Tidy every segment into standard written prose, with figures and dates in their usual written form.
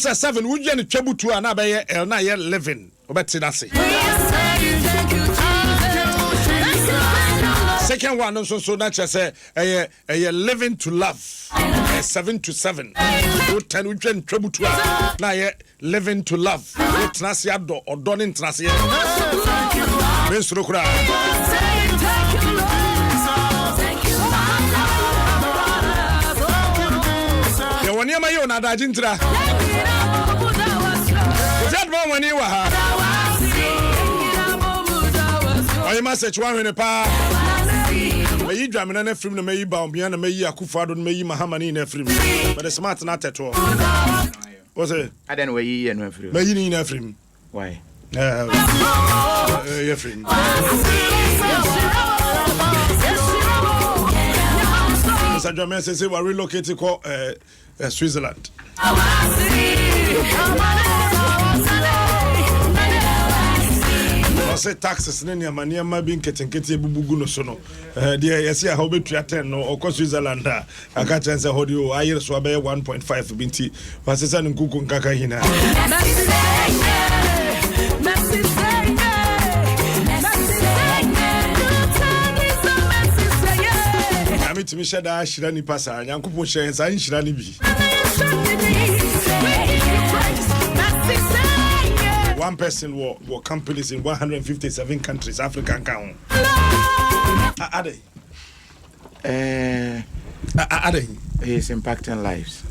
say 7 would you trabutu and abaye na ye 11 obeti dase second one so na say living to love 7 to 7 would 10 would you trabutu na ye living to love trase ado odon in trase ye bensuro kura ya woni ama yo na da jintra Jadbo money wa ha. I must say one in pa. Me drum na film na me ba ombia na me akufado na me mahamani na film. But the smart na teto. What's it? I don't know you na film. Me ni na film. Why? Yeah film. Mr. John say we relocate to Switzerland. I say taxes in your money, my being getting bubuguno sono. Dear, yes, I hope to attend or cost Switzerland. I can't answer how you I hear so 1.5 binti. Was it an Kukun Kakahina? I mean to me, Shada Shirani Passa, and Uncle Pusha and Shirani B. One person were companies in 157 countries, African count. Are they? He's impacting lives.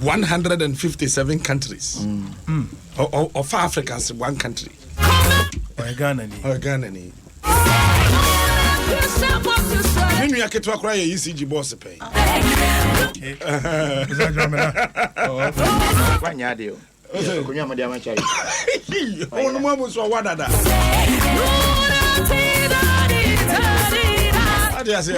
157 countries. Of Africans, one country. Or Ghana. Mimi yake tu akora ya ECG boss pay. Kwanya dio. Kunya madia machari. Onu mwa so wadada. Adia se.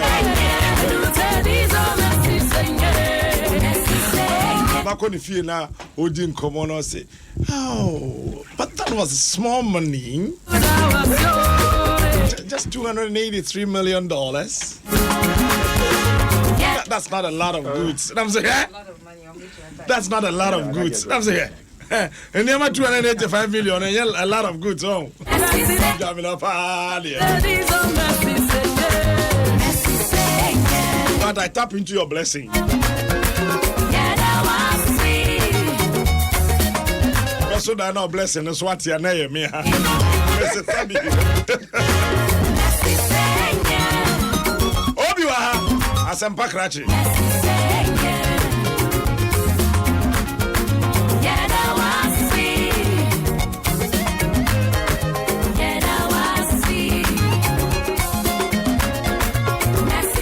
Bako ni fie na odi nkomo no say. Oh, but that was small money. Just $283 million. That's not a lot of goods. I'm saying, that's not a lot of goods. I'm saying, and you have 285 million and a lot of goods. Oh, but I tap into your blessing. So that no blessing is what you name me. Obiwa asempa krachi.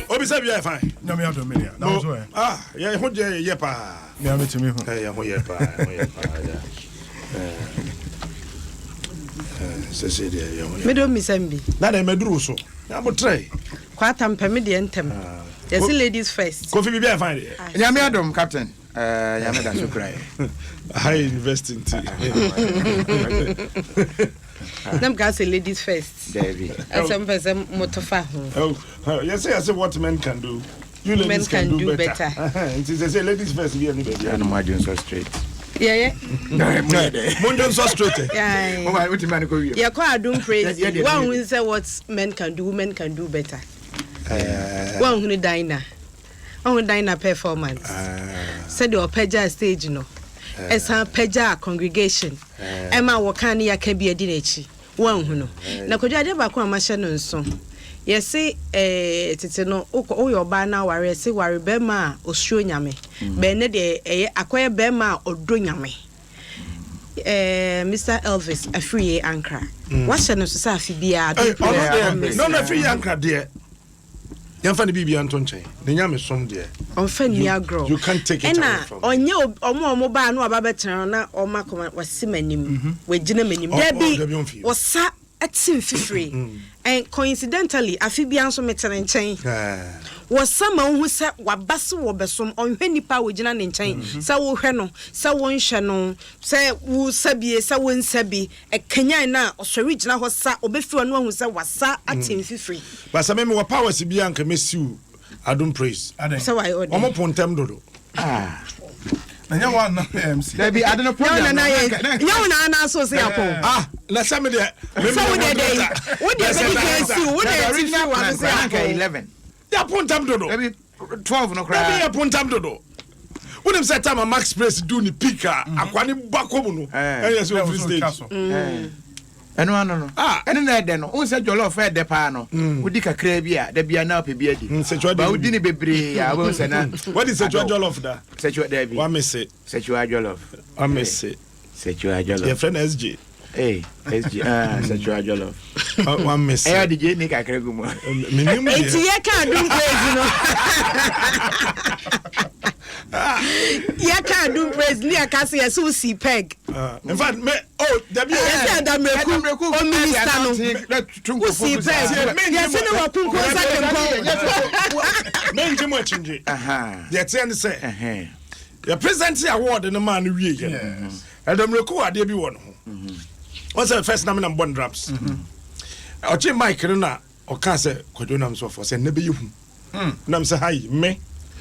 Obi say be fine. No me out of million. That was why. Ah, yeah, ho je ye pa. Me am to me. Yeah, ho ye pa, yeah. Me do misembi. Na na meduru so. Ya mo try. Kwata mpeme de entem. Yes, ladies first. Kofi bi be fine. Nyame Adom captain. Nyame da so cry. High investing tea. Nam ga say ladies first. David. Some person motofa ho. Oh, you say what men can do. You ladies can do better. It is say ladies first be anybody. And my so straight. Yeah. Monjon so straight. Yeah. Mama, what man go here? Yeah, quite Adom praise. One who say what men can do, women can do better. One who diner. On diner performance. Said the Opeja stage no. Esa Peja congregation. Emma Wakani ya kebi edinechi. One who no. Na koja de ba ko amashe no nso. Yes, tete no o ba na ware se ware be ma osuo nyame. Be ne de akoye be ma odo nyame. Mr. Elvis Afriye Ankara. What shall no so afi bia do. No Afriye Ankara there. Yamfa ni bibia ntonche. Ne nyame som there. Onfa ni agro. You can't take it away from. Onye omo ba no aba betan na oma koma wasimanim. We gina manim. There be wosa atim fifre. And coincidentally afibia nso metene nchen. Was some who said wabaso wobesom onhwe nipa we gina ne nchen. Sa wo hwe no, sa wo nhwe no, say wo sabie, sa wo nsabi, e kenyan na osori gina ho sa obefi no hu say wasa atim fifre. But some me powers bia nka mesiu Adom praise. So I order. Omo pontem dodo. Anya one na MC. There be I don't know program. na so say apo. Let's say me there. So we dey. What dey The original plan say 11. Ya puntam dodo. Maybe 12 no cry. Maybe ya puntam dodo. When them say time Max Press do ni pika akwani bakomu no. Yes we free stage. Eno no. Eno na de no. On say jollof e de pa no. Udi kakra bi a da bia na pa bi adi. Ba udi ni bebre ya we say na. What is sexual jollof da? Sexual da bi. What me say? Sexual jollof. What me say? Sexual jollof. Your friend SG. Hey, SG. Sexual jollof. What me say? Eh DJ ni kakra gumo. Minimum. Enti ye ka dum praise no. Ye ka dum praise ni aka say so si peg. In fact, me there be Adamreku o minister no. Who si peg? Yes no wa kunko sa kempo. Men jimo chinje. They tell say. The presidency award no man wie ye. Adamreku ade bi wo no. What's the first name and bond drops? Ochi Mike na o ka say kwadonam so for say na be hu. Nam say hi me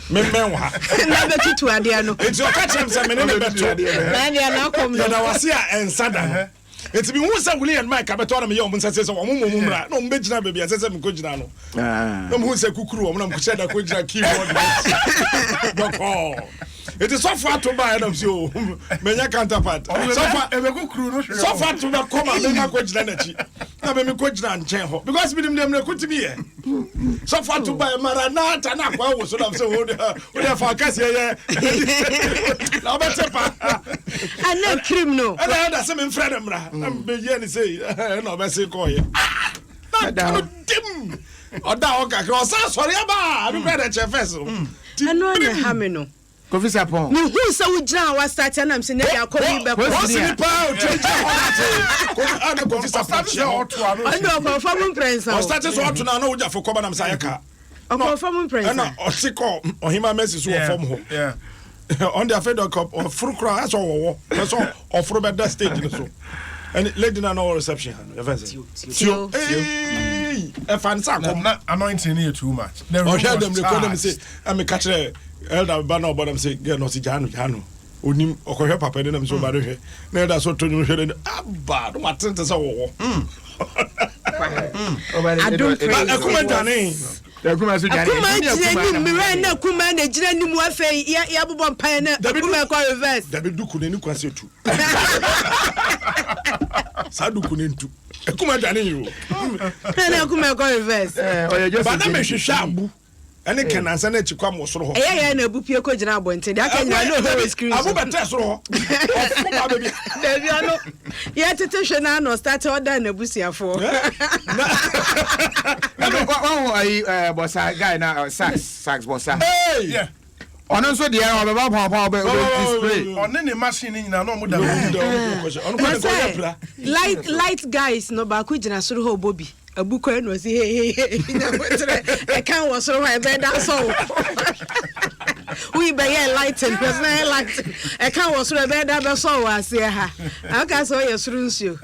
wa. Na be tutu ade no. It's your catch him say me ne be to. Na dia na kom no. Na wase a ensada. It's be who say William Mike abeto na me yo munsa say so omo mra. No mbe gina baby say me ko gina no. No who say kukuru omo na mko sheda ko gina keyboard. Doko. It is so far to buy them so menya counterpart. So far e be kukuru no hwe. So far to be come and me ko gina na chi. Na be me ko gina nchen ho because me dem na kuti me here. So far to buy maranata na kwa wo so na say wo dey for case here. Na be tepa. And no cream no. And I say me friend mra. Am be here ni say na be say ko here. Na dim. Oda o ka ko sa sorry aba. Abi be the chef first. Ano na ha me no. Kofi Sapon. Me who say we jira wa start na me say na ya ko ni be ko. What's the power to Kofi Sapon. I know confirm prince. O start so to na no uja for koba na me say ka. O confirm prince. Na o siko ohima Messi so form ho. Yeah. On the Fed Cup or Frukra as or for better stage so. And lady na no reception. Tio. Hey, a fan sack. Anointing here too much. Or hear them record them say I'm a catcher elder banner but I'm say get no si janu. Onim okohwe papa dem so ba do hwe. Na elder so to hwe dem aba do matente say wo. I don't pray. Akumentane. Kuma so jare. Kuma jire ni mire na kuma na jire ni mu afa ya bobon pan na kuma ko reverse. Da be duku ne ni kwase tu. Sa duku ne ntu. Akumentane yo. Na kuma ko reverse. Ba na me hwehwe abu. Ene kenansa na chikwa mo soro ho. Ya na abu pie ko jina abonte. Da ka nya no ho screen. Abu bete soro ho. Ofuma baby. Da bia no. Ya tete hwe na no start order na busiafo. Bossa guy na sax bossa. Hey. Yeah. Ono so dia o be ba pon be display. On any machine nyina no mo da. Light guys no ba ku jina soro ho bobi. Abu ko no si hey na wetre e kan wo soro ho e be da so. We be here lighting because na light e kan wo soro e be da be so wa se ha. Aka so ye soro nsuo.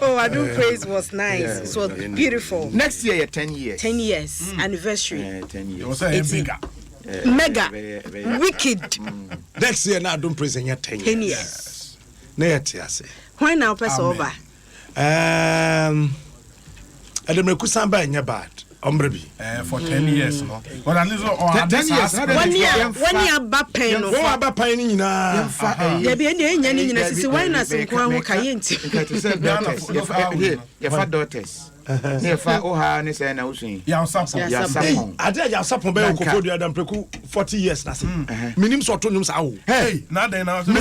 Oh, Adom praise was nice. Yeah, it was beautiful. Next year 10 years. 10 years anniversary. 10 years. It was a bigger. Mega. Very. Wicked. Next year na Adom praise 10 years. 10 years. Na yetiase. When now person over? Adamreku samba nya bad. Ombre For 10 years no. But at least 10 years. One year back pain no. Wo aba pan ni nyina. Ya bi enya ni nyina sisi why na sem kwa ho kayenti. Your daughters. Ne fa o ha ne say na usun. Ya sapon. Ade ya sapon be ko do Adamreku 40 years na se. Minim so to nyum sa wo. Hey, na den na. Me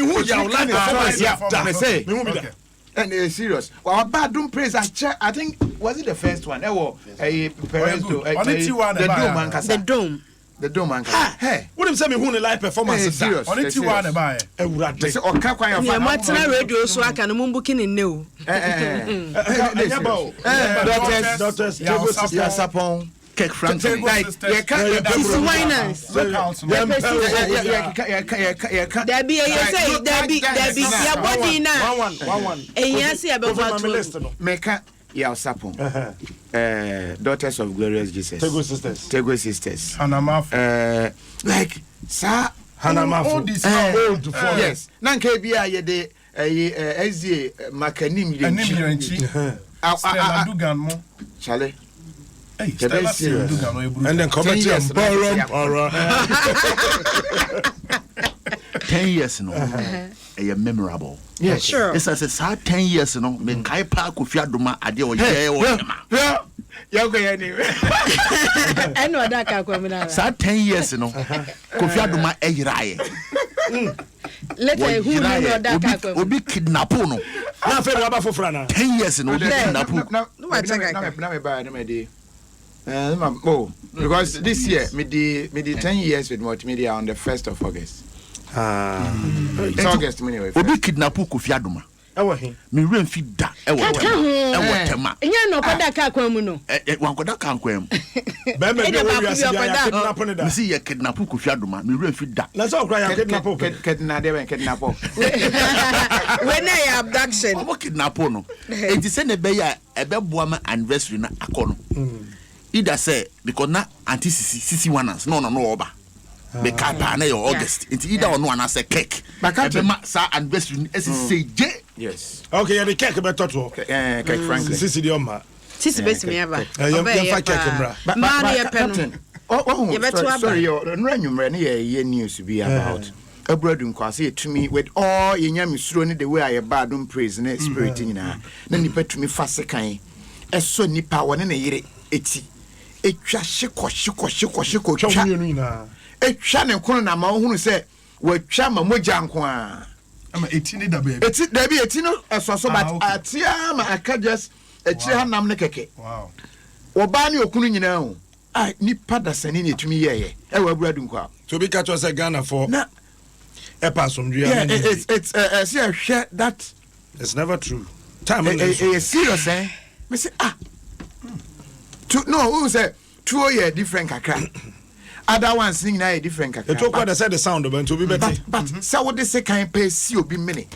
hu ya life performance ya. Me say. Me hu bi da. And serious. Well, Adom praise I think was it the first one? The dome man. Hey, what him say me who the live performance serious. On it one na buy. Ewurade. Say o ka kwan ya fa. Ma tena radio so aka no mumbu kini ne o. Daughters, ya sapon. Cake Franklin. Like you can't Debbie, you say Debbie, your body now. One. And yes, you have Meka ya sapon. Daughters of Glorious Jesus. Tego sisters. Like sa Hanamafo. This Old for yes. Nanka bia ye de ezie makanim Enimrenchi. Stella Dugan mo. Chale. Hey, Stella Dugan no ebru. And then come to Borom. 10 years no. Memorable. Yes. Sure. It's as 10 years no. Me kai pa Kofi Adoma ade o ye o ma. Ya go ya ni. Eno da ka kwa mina. Sa 10 years no. Kofi Adoma eyiraye. Later who no da ka kwa. Obi kidnap no. Na fe raba fofra na. 10 years no obi kidnap. Na me ba na me dey. Because this year me the 10 years with multimedia on the 1st of August. It's August anyway. Obi kidnap Kofi Adoma. Ewo he. Me ren fi da ewo tema. Enya no koda ka kwa mu no. Wan koda kan kwam. Be me dey we ase ya kidnap ne da. Me see ye kidnap Kofi Adoma. Me ren fi da. Na so kra ya kidnap. Kidnap. When I abduction. Obo kidnap no. Enti se ne be ya ebe boa ma anniversary na akono. Either say because na anti sisi ones no oba. Be kapa na your August. It's either or no say cake. Ebe ma sa anniversary say J. Yes. Okay, ya the cake be toto. Cake Franklin. Sisi di oma. Sisi besi me aba. Ya fa cake mra. Ma na ye penu. Sorry, no anwumre na ye news be about Abroad kwase etumi with all yenyam suro ni the way I bad don praise na spirit nyina. Na nipa tumi fa sekan. Eso nipa woni na yire eti. Etwa shiko Twa mu nyina. Etwa ne kono na ma ohunu se watwa ma mogya nko a. Ama etini da baby. Eti no eso but atia ma aka just etire hanam ne keke. Wow. Oba ne okunu nyina o. Ai nipa da sani ne etumi yeye. E wa Abroad kwa. To be catch us Ghana for Na Epasum yeah, it's see a share that it's never true. Time is serious me say who say two year different kakra. Other ones sing na different kakra. It talk what they said the sound but to be better. But say what they say kind pay see obi mini.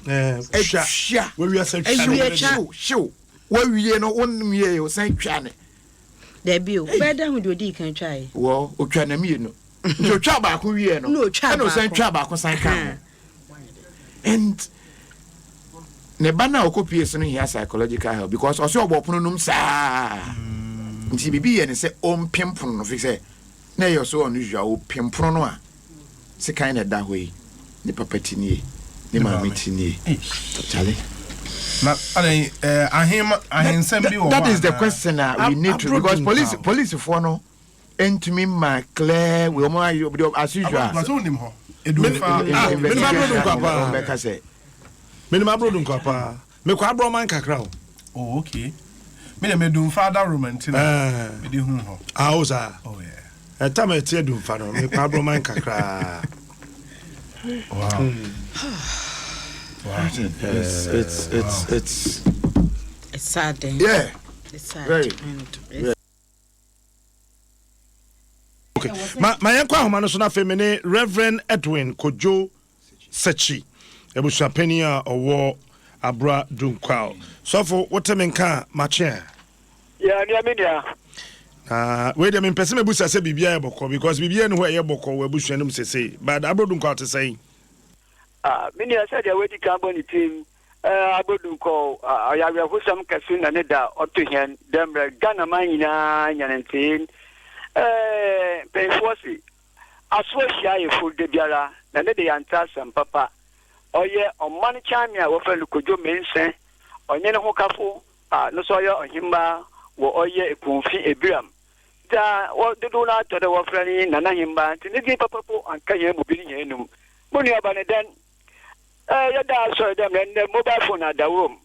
Sha. We are say show. Where we no one me o say twa ne. There be o. Better we do kan try. Wo o twa na me no. You twa ba ko wie no. No twa ba. No say twa ba ko san kan. And ne bana okopie so no here psychological help because oso obopono num saa. Nti bibi ye ne say ompempono no fi say na yo so unusual ompempono no a se kan na da hoyi ne papa tinie ne mama tinie. Chale. Na ahensem bi wo. That is the question we need to because police for no entumi ma clear we mo as usual. But onim ho. Minimum broadun kwapa. Me kwa bro man kakra o. Oh, okay. Me dum father romantina. Me di hu ho. Auza. Oh yeah. Eta me tie dum fa no. Me kwa bro man kakra. Wow. Wow. It's sad. Yeah. It's sad. Very. Okay. Ma yankwa homa no so na fe me ne Reverend Edwin Kojo Sechi. Ebusha penia owo abra dunkwao. So for what me nka mache. Yeah, near media. We dem person ebusa say bibia eboko because bibia no e eboko we ebusha num sese. But abro dunkwao to say. Media said ya wedi carbon team abro dunkwao ayawe hosam kasu na ne da otohen demre Ghana man nyina nyanentin penfosi aswo hia ye fu de biara na ne de yanta sam papa. Oye omani chamia wo fe lukojo mensen onye ne hokafo no so oye ohimba wo oye ekunfi ebiram da wo dudu na to de wo frani nana himba tinigi papapo anka ye mobili ye enum moni abane den ya da so dem ne mobile phone adawom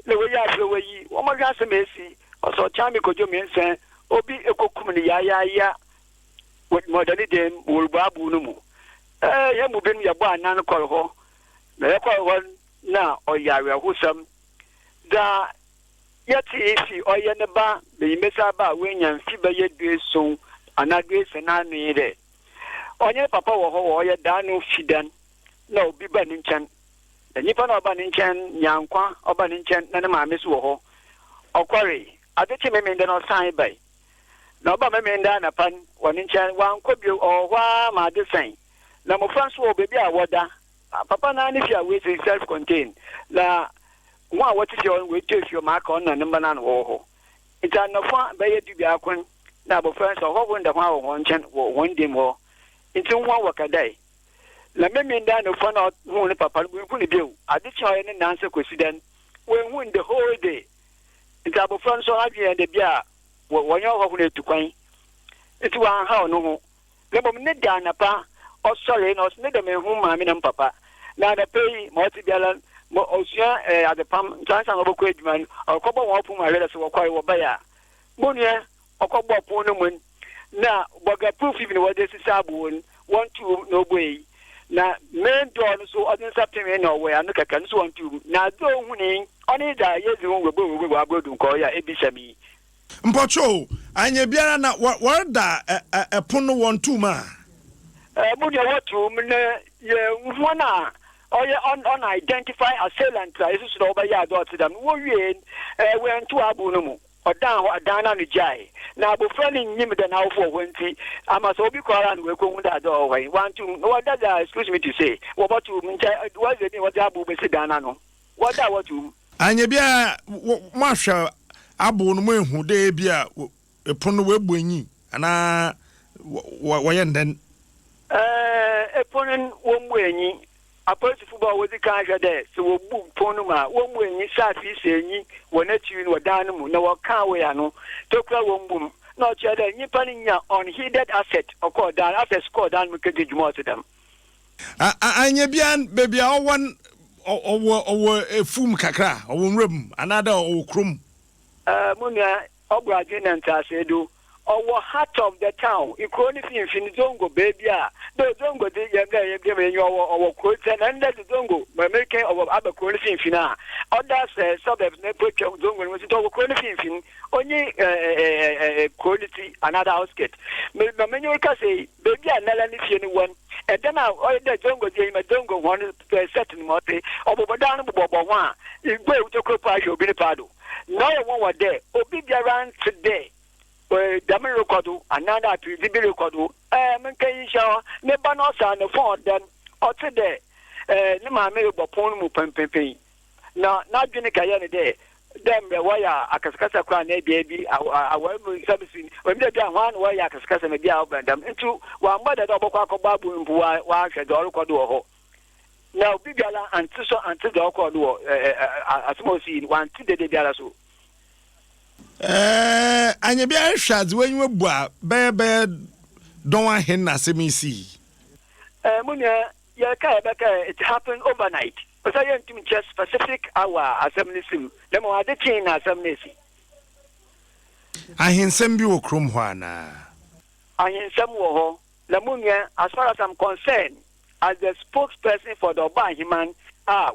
le wo ya flo yi wo ma ga se mesi oso chami kojo mensen obi ekokum ni ya with modern dem wo babu no mu ye mobili ya bo anan kor ho na yakwa na oyare husam da yati isi oye ne ba be mesa ba wenya mfi ba yedue so anadue senanu ire onye papa wo ho oye danu fidan na obi ba ni nchan da nipa na oba ni nchan nyankwa oba ni nchan na ne maame so wo ho okware adeche memende no san bai na oba memende na pan woni nchan wan kobio ohwa ma de san na mo France wo baby a woda papa na ne fia we self contained na wa what is your we take your mark on na number na wo ho ita no fa be ye du bia kon na bo France ho wo nda ho wo nchen wo one day mo nti nwa wakadai la me nda no fa na hu ne papa bu ne biu ade cha ne nanse kwesiden we hu the whole day nti abo France so adwe de bia wo nyo ho ne tukwan nti wa ha no ho le bom ne da na pa o sorry no ne de me hu ma me na papa na da pay mo ti biala mo osia ade pam chance an obokọ adwuma okobo won pu ma rele so wo kwai wo ba ya mo ne okobo pu no mun na boga proof even what this is abun want to no way na main door so odin september no way anu kaka so want to na do huni oni da yezi won webo agodu ko ya ebisami mpocho anya biara na warda epono won to ma mo dia watu mne ye wona oye on identify assailant is so ba ya do to them wo wie we nto abu no mu odan na no jai na abofra ni nyim de na awfo wonti ama so obi kwara no we ko hunda do wan want to what that excuse me to say what about you what the what abu be sit down no what that what you anya bia mo ahwa abu no mo ehu de bia epono we buanyi ana wo ye nden eponen wo buanyi APOSO football was the kind there, so we book Ponuma, one way in Safi saying, when a tune were down, no car way, no, Tokra won't boom, not yet a nipping unheeded asset, or call down after score down, we could do more to them. Anyabian, baby, I one or a fum kakra, or room, another or crum. Munya, Obrajin and Tasedu. Our heart of the town, you can't in Zongo, baby. The Zongo, the younger, giving your quotes and under the Zongo, by making our other quality in Fina. Others, suburbs, no put your Zongo, was it over quality in Fin, only quality, another outskit. But many say, baby, another if anyone. And then I ordered the Zongo game, a Zongo one certain mote, or down Boba one, you go to Copa, you'll be the paddle. No one were there, Obi around today. Dami recordu another to the recordu menkai sha ne banosa ne phone then ote de ne ma me bopon mu pempempen na dwene kaye ne de dem be waya akaskasa kwa na bia bi awa mu service we me de anwa na waya akaskasa me bia obandam ntu wa mbada de obokwa akoba bu mbu wa hwe de recordu ho na obi biala anti so anti de recordu ho asmosi wanti de biala so anya bia hwaz when we bua be don ahen na semisi munya ya ka it happened overnight but I am to just specific hour assembly sim dem wa de tin na assembly si ahensem bi wo krom ho ana ahensem wo ho la munya as far as I'm concerned as the spokesperson for the Oba Himan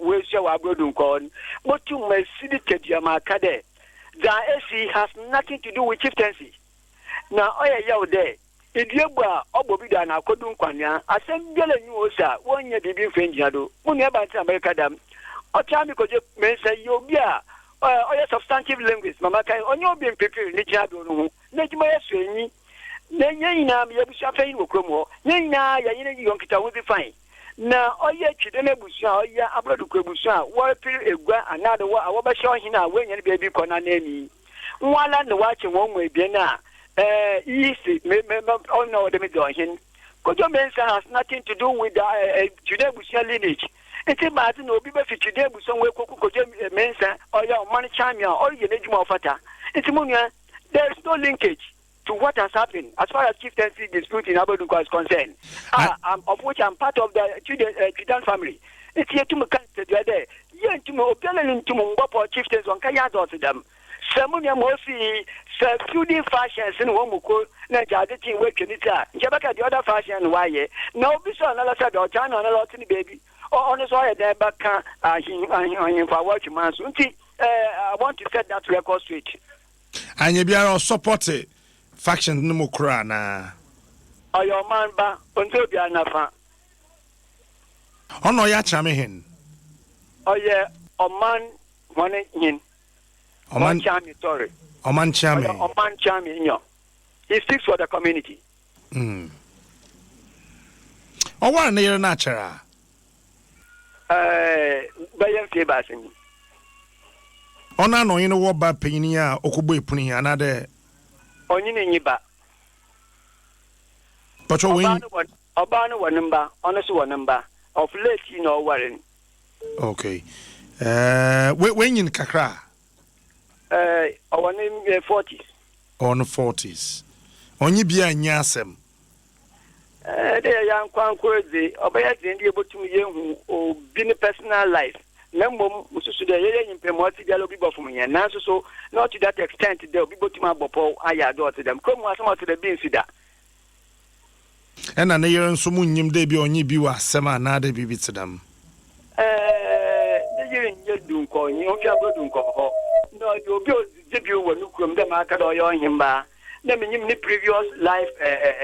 we share wa brodun kon motu masidi tediama kade. The AC has nothing to do with chieftaincy. Now, oya yaw there. Idiabwa obobida na kodun kwanya. Asem gele nyuosa. Wonye bibi mfenjado. Muni abanti America dam. Ochami koje mensa yobia. Oya substantive language. Mama kai onyo bi mpepe ni jado no. Nejuma yeso enyi. Nenye ina mi yebusha fein wo kromo. Nyina ya yine yonkita wo be fine. Na oye chidene busha oya abrodu kwebusha wo pil egwa another wa awoba sho hina wenye ne baby kona nemi nwala ne wache won mu ebie na easy me on no dem do hin kojo mensa has nothing to do with the chidene busha lineage enti ba ti no obi be fi chidene busha we kojo mensa oya man champion oye ne juma ofata enti munya there is no linkage to what has happened as far as chieftaincy dispute in Aberdeen is concerned. Of which I'm part of the Chidan family. It's here to me can't the other. Yen to me opinion to me what chieftains on Kaya to them. Samunia Mosi feuding fashions in Womuko, Najadi working it. Jabaka the other fashion why no bisa another side or China on a lot in the baby. Or on his way there back on for watching man. I want to set that record straight. And you be support it. Faction no mukra na ayo man ba onto bia na fa ono ya chame hin oye oman woni hin oman chame sorry oman chame nyo he speaks for the community Owa na yere na achara. Bayan fe basin. Ona no yin wo ba panyini a okogbo epunu ya na de. Onyi ni nyiba. Pacho wen. Oba no wanimba, honestly wanimba. Of late you know worrying. Okay. When yin kakra. Our name 40s. On 40s. Onyi bia nya asem. They young kwankwazi, obey the able to me or be in personal life. Number Musu de Yen Pemoti Galobi for me, and now so not to that extent they'll be able to my bopo, I adore to them. Come once more to the bean sida. And an year and so moon yim debi onyi biwa sema na de bibi to them. The year in your dunko, you don't dunko. No, you'll be debut when you come the market or your himba. Let me name the previous life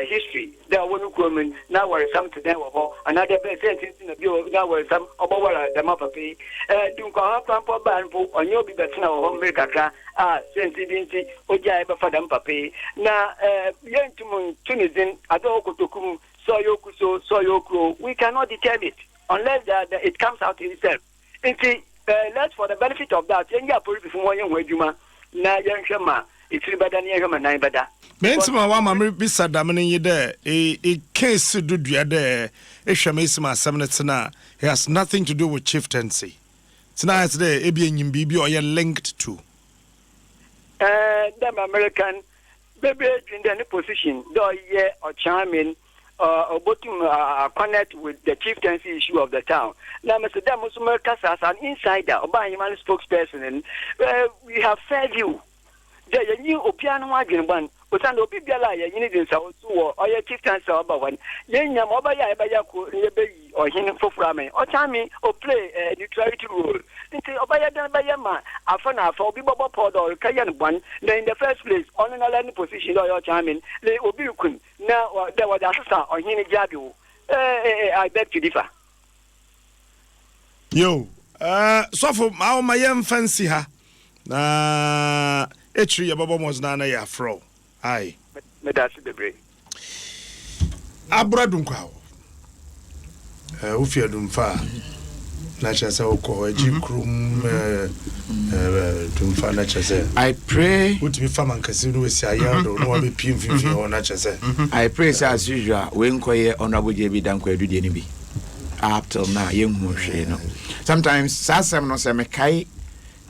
history. There are one who come now were some to them or another sentence in the view now were some about the mappa pay. Dunko Pampo Banpo on your big better home America. Sensibility, Oja for them pape. Now, young Tunisian, Adoko Tokum, Soyoku, we cannot determine it unless it comes out in itself. And see, let's for the benefit of that, and you are putting from one young Wajuma, Na young Shama. It's better than you man better. Bensima wa mamre bisa damene ye de case do dua de ehwemesima asemnetina he has nothing to do with chieftaincy. Tonight today ebi enyim bibi or ye linked to. Them American baby in the position do ye or charming or bottom connect with the chieftaincy issue of the town. Now Mr. Damos America as an insider or by human spokesperson and we have fair view. There new opiano wagon one, but an opiala, you need in South or your chieftain saw about one. Yen Mobaya Bayaku, or him for Frame, or Tammy, or play a neutrality rule. Until Obaya done by Yama, Afana for Bibobo Pod or Kayan one, then in the first place, on an island position or your charming, they Obukun. Now there was a or Hini Jabu. I beg to differ. Yo, so for my young fancy ha. Etri yababo moznana ya fro. Aye. Me that's the break. Abradun kwa. Ufia dumfa. Na chase oko eji krum dumfa na chase. I pray Utimi fama nkasi no wesi ayado no wabe pim fimfi ho na chase. I pray as usual when koye honorable JB Danko adudie ni bi. Up till now yen hu hwe no. Sometimes sasem no se me kai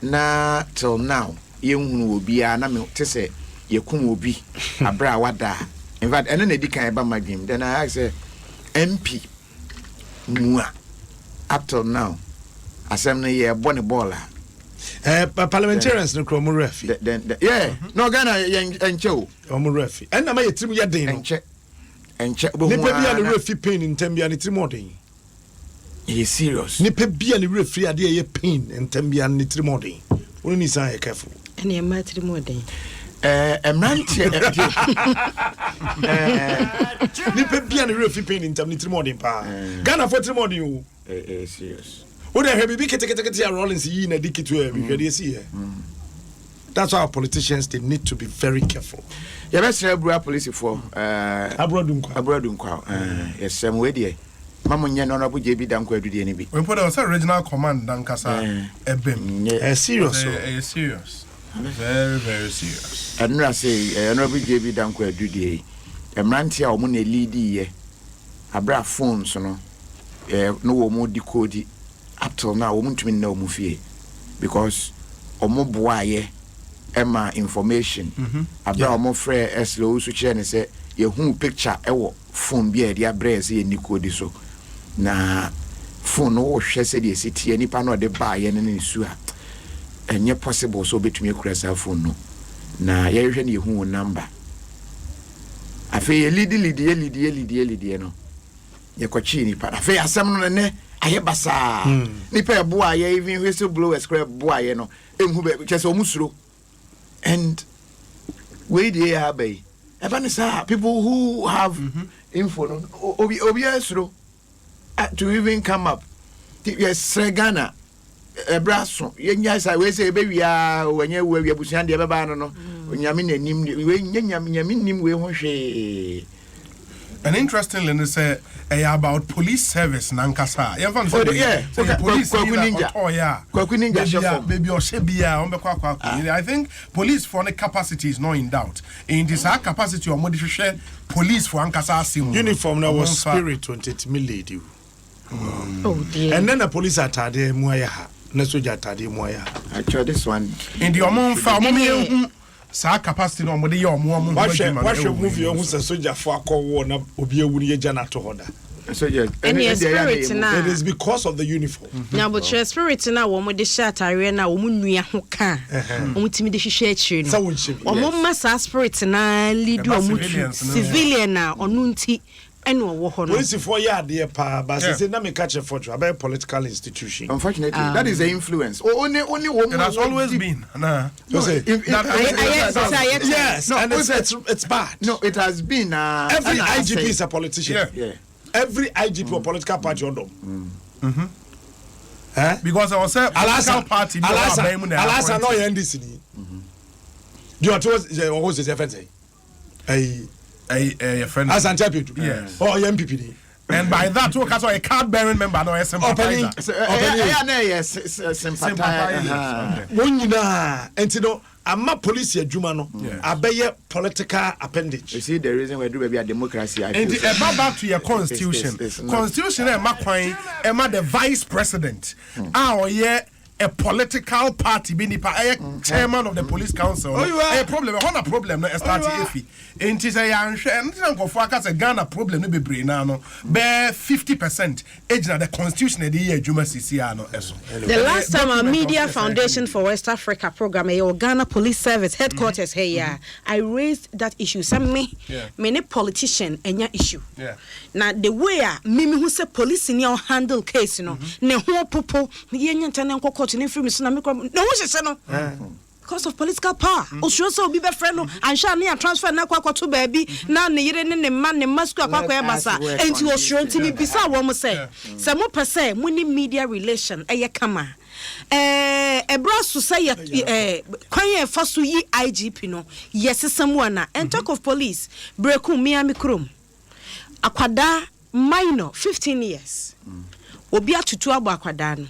na till now yen obi a na me tese yekum obi abra wada. In fact ene na di kan eba magim then I ask MP mua up till now asem na ye bone ball Parliamentarians no kromo refi. Yeah no Ghana enche omo refi en na ma yetrim ye den no enche nipa bia le refi pain ntambia ne trim odin. He is serious. Nipa bia le refi ade ye pain ntambia ne trim odin. Woni ni san ye careful. Ene ma trim odin. Emrantie nipa bia le refi pain ntam ne trim odin pa. Ghana for trim odin o. Serious. What the heavy big kete Rollins yi na dikitu e bi dey see here. That's why our politicians they need to be very careful. Ya be sere bua police for abroad nkwa yes some way there. Mama nya no rabu JB Danko adudie ni bi. We put us regional command dankasa ebem. Serious. Serious. Very very serious. And I say honorable JB Danko adudie. Emrantie a omo na lead ye. Abra phones no no wo mo decode up till now wo ntumi na omo fie because omo boaye ema information abra omo frɛ eslo so kire ne sɛ ye hu picture ɛwɔ phone bi a dia brɛ sɛ ye decode so na phone no wo hwɛ sɛ de sitie nipa no de ba ye ne ne su a enye possible so betumi akura sa phone no na ye hwɛ ne ye hu number afi ye lead no ye kwachi nipa afi asɛm no ne aye basa nipa boa ye even whistleblower script boa ye no enhu be chese omusuro and we dey abai ebanisa people who have info no obi esuro to even come up yes Ghana ebraso ye nya sai we say be wia wanya we abusuan de beba no no onyame nanim we nyame nim we ho hwe And interestingly, they say about police service nankasa. Police ninja. Oh yeah. Baby or shebia. I think police for the capacity is not in doubt. In this capacity or modification, police for ankasa sim. Uniform now was spirit 28 million. Oh dear. And then the police atade muaya. Nesoja atade muaya. Actually, this one in the amount family. Sa capacity no mo de ye omo what move you who say soldier for akọ na obi ewu ni eja na to hoda. So yeah, and spirit na it is because of the uniform. Now but your spirit na wo mo de hye atare na wo mu nua ho ka. Wo mu timi de hye akire no. Sa wo nche. Wo mo massa spirit na lead wo mu civilian na onu nti eno wo ho no. Police for ya de pa but say na me catch a photo about political institution. Unfortunately, that is the influence. Only it has always been. Nah. Yes, no, and it's bad. No, it has been every IGP is a politician. Yeah. Every IGP or political party Adom. Because I was a political party Alasa no NDC ni. Do you told who's his friend say? A friend. As an champion. Yes. Oh, MPP. And by that, we can a card bearing member, no sympathizer. Sympathizer. When you know, and you know, I'm a police Jumano. I bear political appendage. You see, the reason we do a democracy. And back to your constitution. Constitution, Emma, the vice president. A political party being the chairman of the police council. A problem. A problem. No, start iffy. And it is a Ghana problem. No be brain. No, bear 50%. Age the constitution of the year. Juma Sisiano. The last time a Media Foundation for West Africa program, a Ghana Police Service headquarters here, I raised that issue. Some many politician any issue. Now the way Mimi who say police in your handle case, you know, ne ho popo yenye ntane nkoko to ne free me so na me no wo hye no because of political power. Osuro so obi be friend no ansha ne transfer na kwakwa to baabi na ne yire ne ma ne masku akwakwa e basa enti osuro ntimi bisa wo mo say se mo pese mo ni media relation eye kama ebra so say kwan e fa so yi IGP no yesesam wana and talk of police breakum miami krom akwada minor 15 years obi atutu abo akwada no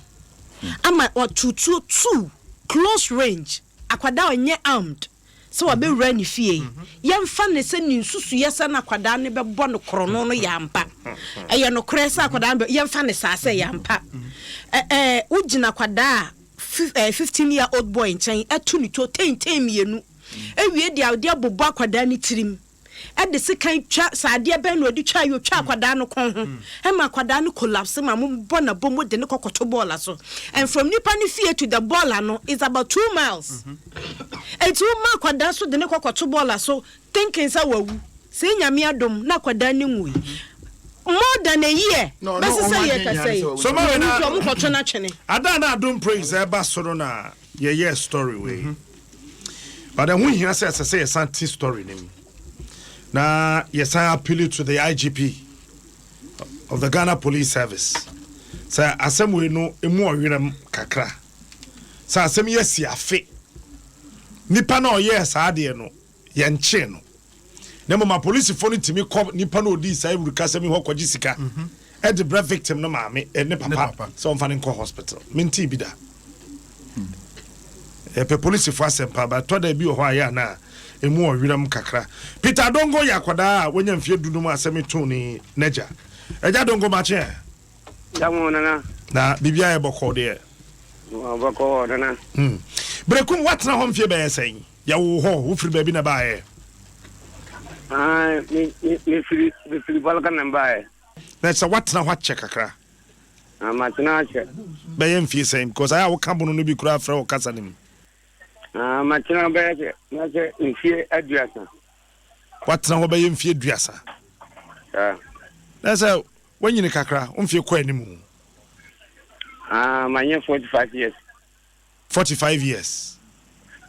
ama otutu 2 close range akwada onye armed so wabe run fie yemfa ne se ni nsusu yesa na akwada ne bebo no krono no yampa eye no kresa akwada yemfa ne sase yampa ugina akwada 15 year old boy nchen atu ni to 10 mienu ewie dia odi abobo akwada ni tirim de sekan twa saade ben no di twa yo twa akwada no kon ho e ma akwada no collapse ma mo bona bomo de ne kokoto ball so and from nipa ni fie to the ball no is about 2 miles and 2 ma akwada so de ne kokoto ball so thinking say wawu say nyame adom na akwada ni ngui more than a year best say you can say so ma na mo koto na twene ada na adom praise e ba soro na ye story we but then when he say a story name. Now, yes, I appeal to the IGP of the Ghana Police Service. Sir, asem we no emu owiram kakra. Sir, asem yes ya fe. Nipa na yes ade no ye nche no. Na mo police fo no timi ko nipa na odi sai wuru kasem ho kwaji sika. E de bra victim no maame ne papa. So on fan ko hospital. Minti bi da. Pe police fo asem pa ba to da bi ho aya na emu owiram kakra. Peter Dongo yakwada wonya mfie dunu mu asem tuni neja. Eja Dongo ma che. Damu nana. Na bibia e boko de. Boko nana. Brekum what na hom fie be say. Ya wo ho wo firi baby na ba e. Me firi balkan na ba e. That's a what na what check kakra. Matna che. Be yem fie say because I wo kambo no bi kura fra wo kasa nim. Matna ba che. Na che mfie aduasa. What na wo be yem fie aduasa. That's a when you kakra umfie kwa animu. My 45 years. 45 years.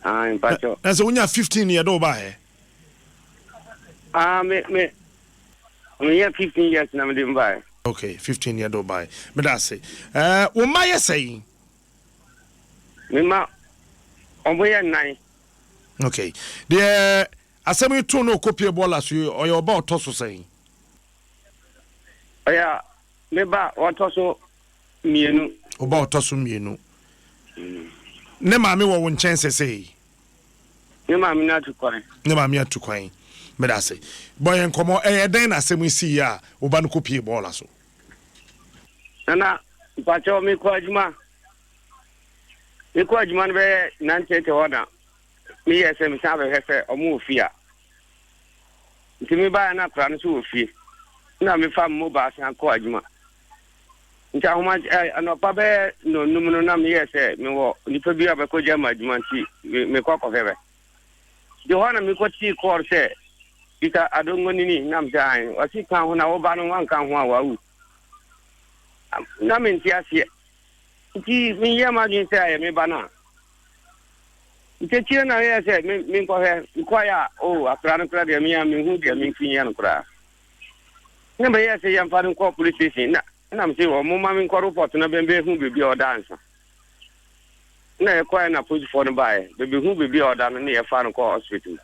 In Pacho. That's when you're 15 years old by. Me 15 years na me by. Okay, 15 years old by. But that's say. What my say? Me ma oboya 9. Okay. The asemi to no copy ball as you or your about toss saying. Oya meba otoso mienu. Oba otoso mienu. Ne maame wo wo nchen sesei. Ne maame na tukwan. Ne maame atukwan. Meda say. Boy enkomo den na asem isi ya oba no kopie ball so. Nana pacho mi ko adwuma. Mi ko adwuma no be 9:30 order. Mi yese mi sabe hese omo ofia. Ntimi ba na kra no so ofie. Na mi fa mo ba san ko adwuma. Nta homa anopa be no numuno na mi yese mi wo nipa bi abeko jama adwuma nti mi ko hebe. Johanna mi ko ti ko se ita adongo nini nam dai wasi kan ho na wo ba no wan kan ho awu. Na mi ntia ti mi ya ma din se mi ba na. Nti na ya se mi ko he ko ya akra no kra de mi ya mi hu de mi finya no kra. Na be ya se ya fa no ko police station na mi se wo mo ma mi ko report na be hu bibi o dance. Na e ko na police for no bae be hu bibi o dance na e fa no ko hospital.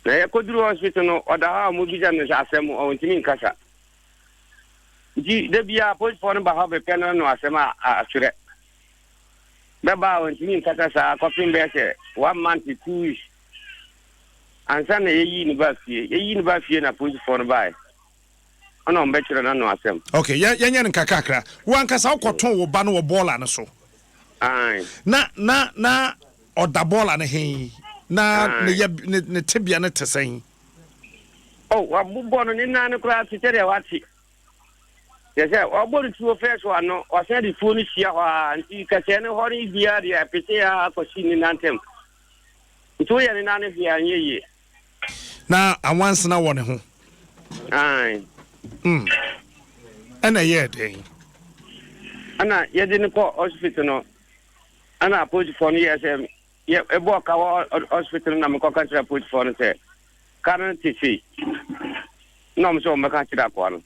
Na e ko duru hospital no oda ha mo bi jan na asem o ntimi nkasa. Ji de bia police for no ba ha be pen no asem a asure. Baba on timi nkasa sa kopin be se 1 month to 2 weeks. Ansa na yeyi ni ba fie na police for no bae. Ono mbechiro na no asem. Okay, yanya nkakakra. Wan kasa ukoton wo ba no wo baller no so. Ai. Na oda baller no he. Na ne tibia ne tesen. Oh, wabubo no ni na ne kura titere wati. Yese, wabubo tu fresh one no, o se di phone sia wa anti ka se ne hori bia dia pete ya ko sini nantem. Itu ya ni na ne bia nyeye. Na awanse na wo ne ho. Ai. Ana ye den. Ana ye de ne ko hospital no. Ana police phone yese. Ye ebo ka hospital na me ko kan tira police phone se. Karan tisi. No me so me kan tira ko no.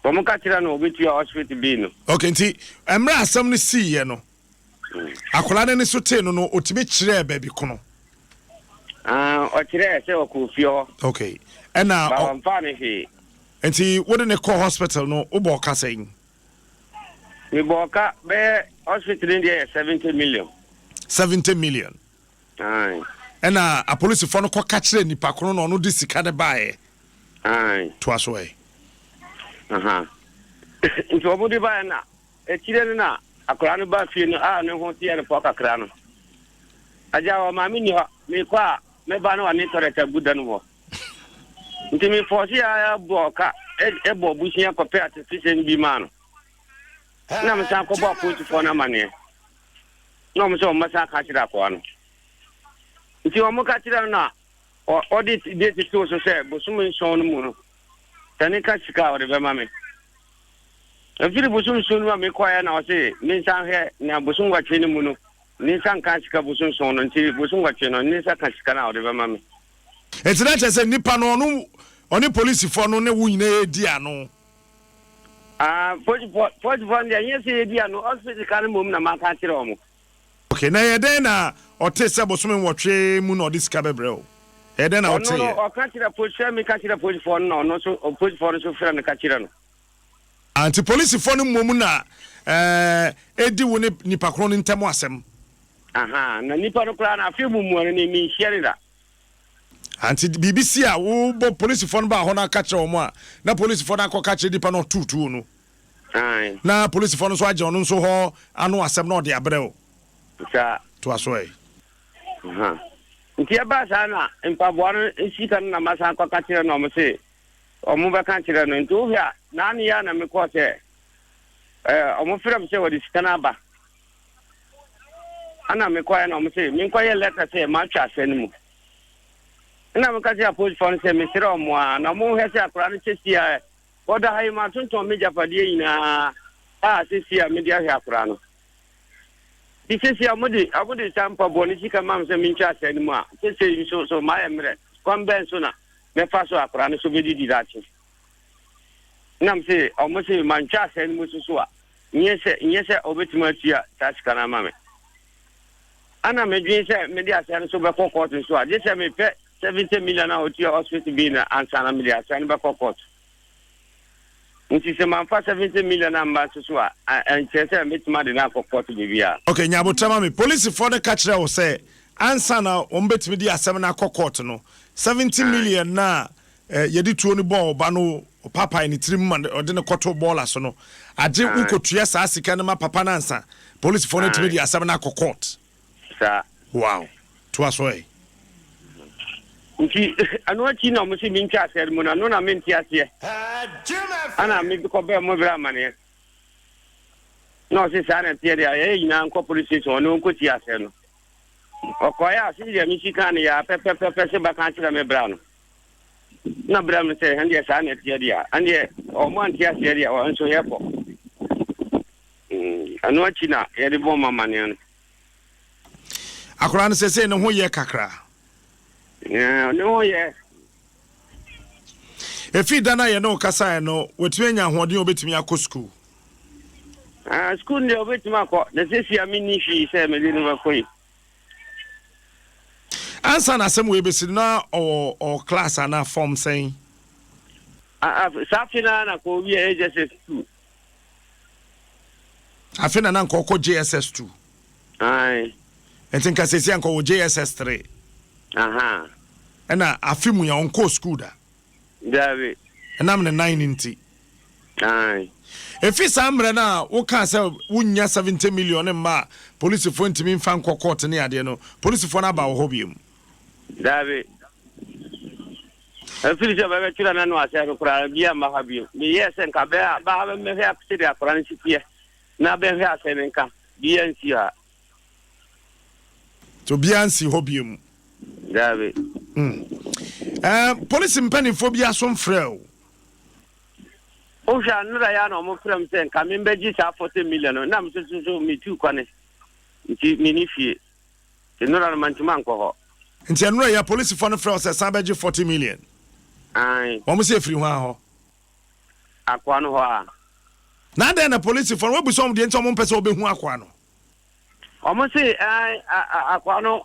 Ko me kan tira no obi tu hospital bi no. Okay, nti emra asam ne si ye no. Akola ne so te no otimi kire ba bi kono. O kire se o ku fio. Okay. Ena ba mfa ne he. Nti wode ne call hospital no obo ka sen. Mi boka be hospital in there 70 million. 70 million. Aye. Ena a police for no ko ka kire nipa kono no di sika de bae. Aye. To aso e. Aha. Nti obo di bae na e kire na akora no ba fie no ne ho tie ne poka kra no. Aja o ma mi ni ho mi kwa me ba no ani tore ta buda no wo. Nti mi force ya boka e bo busia ko pe atisian bi ma no. Na me san ko bo ko ti fo na mane. No me so ma sa ka tira ko ano. Nti o mo ka tira na audit date so se bo so me so no mu no. Tani ka sika o de be ma me. E firi bo so no me ko ya na o se me san he na bo so ngwa twe ni mu no. Ni san ka sika bo so no nti bo so ngwa twe no ni sa ka sika na o de be ma me. Eti na chese nipa no no oni police for no ne wo nyina edi ano. Police for the yes edi ano hospital kan mum na ma ka kire o mo. Okay, na ye den na ote se bosomen wotwe mu na odisika bebre o. Ye den na ote. No, o ka kire police me ka kire police for no so police for so fra na ka kire no. Anti police for no mum na edi wo ne nipa kro no ntemo asem. Aha, na nipa no kra na afi mumu ne mi share da. Anti BBC a wo bo police for no ba ho na ka kire o mo a na police for na ko ka kire nipa no tutu no. Ai. Na police for no so age ono so ho anu asem na ode abre o. Sa To aso e. aha. Nti aba sana mpaboa no nsika na masa kwa ka kire no mo se o mo ba ka kire no nti o hia na ne ya na me ko se o mo fira me se wodi sika na ba ana me ko ya na mo se me ko ye letter se ma twa se ni mu ina me ka se police phone se me sira o mo na mo hia se akora no chesi a oda hai ma tonton me japade ina sisi a me dia hia akora no sisi amudi sampa boni sika mam se min cha se ni mu a sisi so ma emre komben so na me fa so akora no so be di dati nam se o mo se man cha se ni mu so a nyese obetima tia taska na mame ana me dwen se me dia se so be court so a je se me pe 70 million na otia hospital bi na ansa na me dia se ni be court nti se man fa 70 million amba so a enchese metima de na kokot bibia okay nyabo tama me police for the catch there say answer na ombetimi di asem na court no 70 million na yedi tuo ni ball ba no papa ni trim man ode ne koto ball so no age ukotua sa sika ne ma papa na ansa police for the timi di asem na court sa wow to aso nti anu achi na mo se mi ntia ase mu na no na me ntia ase ana me ko be mo bra mane no se sa na tie dia e ina nko police station no nko tia ase no okoya si dia mi sika ne ya pepe se ba kan tira me bra no na bra me se hande sa na tie dia ande o mo ntia ase dia o nso ye po anu achi na ye de bo mama ne no akora no se ne ho ye kakra no yeah. If you dana ye no kasa no wetumi nya hoden obetumi akọ school. School ne obetumi akọ na sesi amini fi se me di no bakoi. Ansa na sem we besi na o class ana form saying. Safina na ko wi JSS2. Afina na nko JSS2. Ai. Entinka sesi anko JSS3. Aha. Ena afimu ya onko school da. David. Ena me 9 nti. Ai. Efi samre na wo ka say wunya 70 million ma police fo ntimi mfa nko court ne ade no. Police fo na ba wo hobium. David. Afili je ba tira na no ase ko kra bia ma ha bio. Mi yesen ka ba me he akse akora ni sipie. Na be he ase nka. Bia nsi ha. To bia nsi hobium. David. Police mpanifobia so mfrel. O sha nura ya no mo frem sen ka me beji sa 40 million na me so me tu kwane. Nti mini fie. Te nura na mantima nko ho. Nti nura ya police for no frel say sa beji 40 million. Ai. Wo mo se free ho ho. Akwa no ho a. Na den na police for we bu so mo de nti mo pese obehu akwa no. Omo se akwa no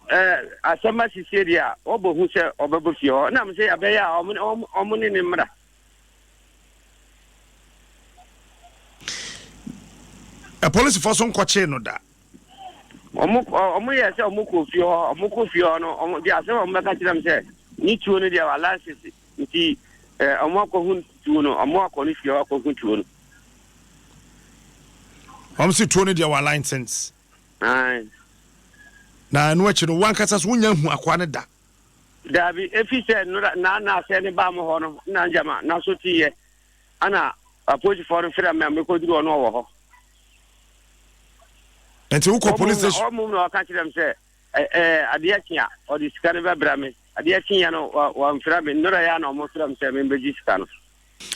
asema siseria obohu se obebo fie ho na me se abeya omo ni mra. A police for some kwache no da. Omo ye se omo ko fie ho no omo dia se omo ka tiram se ni tuo no dia wa license nti omo ko hun tuo no omo ko ni fie ho ko hun tuo no. Omo se tuo no dia wa license. Ai. Na no achi no wan kasa so nya hu akwa ne da. Dabi efi se na se ne ba mo ho no na njama na so tiye ana apoji for fira me ko duru ono wo ho. Enti wo ko police station. Omo no ka kirem se ade akia o di sika ne ba bra me. Ade akia no wa fira me nora ya na omo fira me se me beji sika no.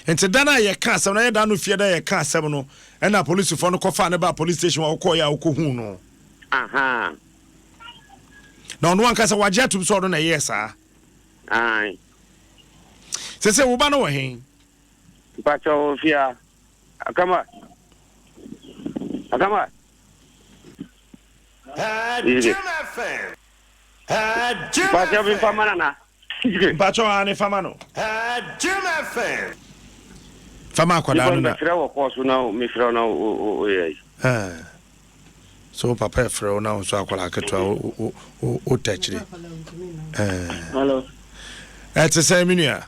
Enti dana ye ka asem na ye da no fie da ye ka asem no e na police for no ko fa ne ba police station wa ko ya wo ko hu no. Aha. Na no anka se waje atum so do na yes ah. Ai. Se wo ba no wo hen. Pacho fia. Akama. Pacho bin famana na. Pacho ani fama no. Fama kwa da no na. Mefra wo koso na mefra na o ye. So papa frɛ na so akwala keto o tachire Hello. It's say minua.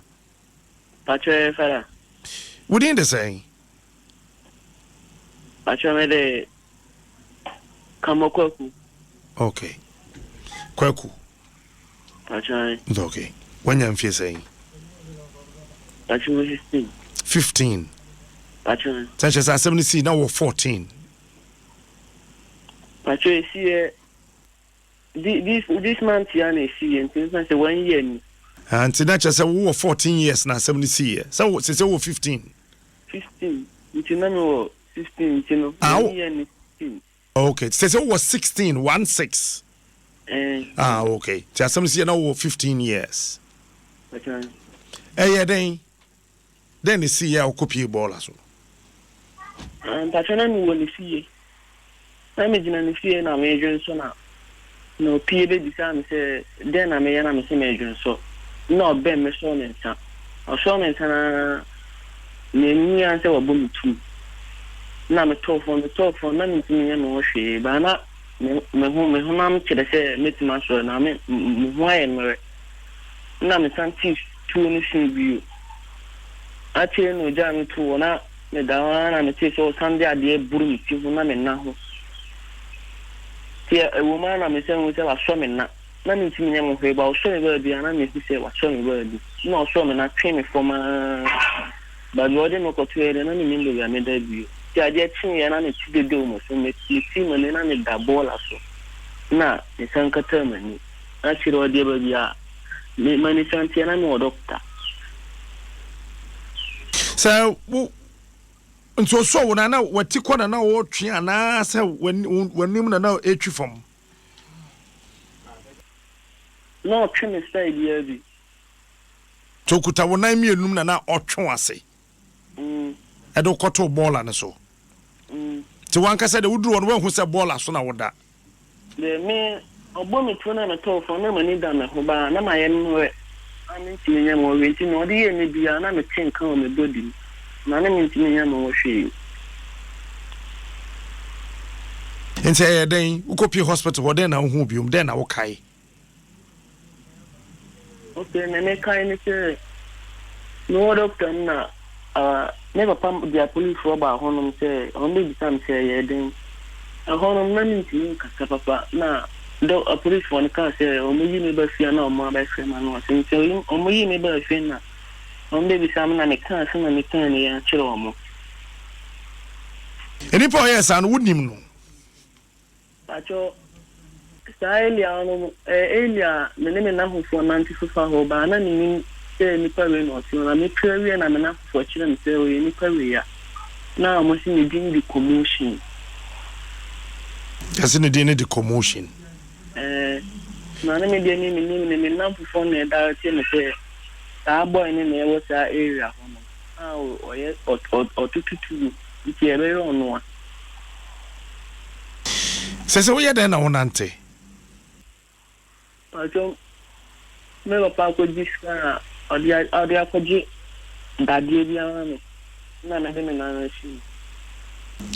Pacho fara. Wouldn't the say? Pacho me de Kamokoku. Okay. Kwaku. Pacho. Okay. When you feel saying? Pacho 15. Pacho. Such as 70 now we're 14. Pacho see this month you see and say 1 year. And to that just say we were 14 years now 70 years. So say we 15. 15. You know 15, you know. 15. Okay. Say we was 16, 16. Okay. So 70 now we 15 years. Pacho. Yeah, then you see ya copy ball so. Pacho na no we see. Na me jina ni fie na me dwen so na no pie be bisa me se den na me ya na me se me dwen so na obe me so ne nta o so me nta na ni answer wa bom tu na me to phone na me timi ya no hwe ba na me ho na me kire se metima so na me ho aye mere na me santi tu ni sin bi ache no ja me tu na me da na me che so sande ade buru mi ti ho na me na ho ti e wo ma na me se wo se wa so me na me timi ya mo hwe ba o so me ba bi na me se wa so me ba bi na o so me na twe me for ma ba no de no ko tuere na ni mi ya me da bi ti aje tin ya na ne ti de o mo so me ti mo ne na ne da bola so na ne san ka ta mani a shiro de ba biya me mani san ti na no doctor so nso so wona na wati kona na wo twe ana se wanim na na etwi fam no twe me sai biya bi to kuta wona mienum na otwe ase edo koto bola ne so ti wanka se de wuduru won hu se bola so na woda de me obo me tu na to fo na mani da me ho ba na ma ye nwe ani ti nya mo we ti no de ye ne bia na me tin kan o me body na na me ti nya mo hwe nse ye den ukopi hospital wo den na hu biom den na wo kai okay me kai ni se no doctor na never pam dia police for ba honom say on be time say ye den honom na mi tin ka papa na do a police for ka say o mo yi me ba fia na o mo ba fia ma no say o mo yi me ba fia na on be sam na me ka say na me kan ni ya chiro o mo eni po yes an wonim no acho Elia no Elia me na ho for 95 ho ba na ni ni pawe no so na me pawe na me na for chire me say o ni pawe ya na mo si ni din di commotion just ni din di commotion na me dey ni na for na da tie me say ta boy ni na e sa area ho no o ye o tututu ti e be ono se wo ye den na wonante ajo me lo pa ko diska odi akoji dadie bia na me de me na shi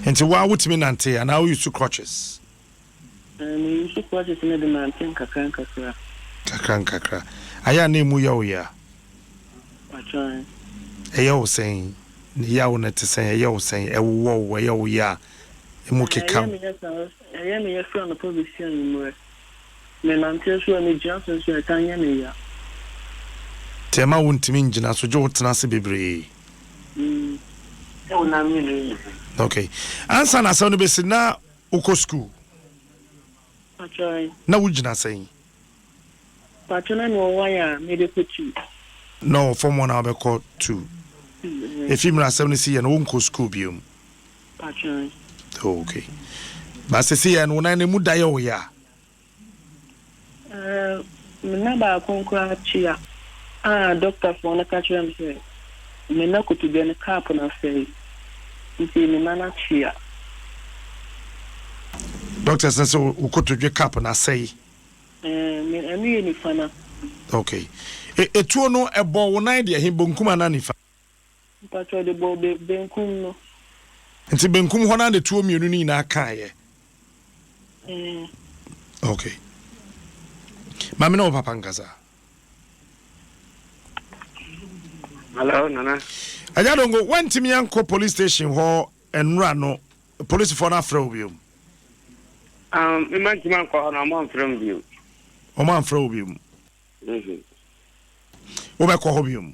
enti wa wutimi nante ana wo use crutches me use crutches me de nante kakra aya na emu ya o ya ajo eya o sen ni ya o na te sen eya o sen e wo eya o ya emu keka eya me ya so na position mu me nante so me Johnson so tanya me ya tema wuntimi ngina so jo tena se bebre e wona mi le okay ansa na so no be na uko school acho na wugina sen patona no waya me de kochi no from one be call 2 if you na 70 year no unko school biom acho okay ba se see ya no na mu da yo ya me na ba konkura chia doctor for na catch them say me na kutu be na cap na say nti me na chia doctor says so ukoto dwe cap na say me emi ni fana okay etuo no ebo wo nan de hin bonkum ana nifa patro de bo be benkum no nti benkum ho na de tuo mienu ni na aka ye okay mami no papa ngaza hello nana ajadongo wantimi yanko police station ho enra no police for na fra obium me man ti man ko na mo from you o man fra obium o be ko obium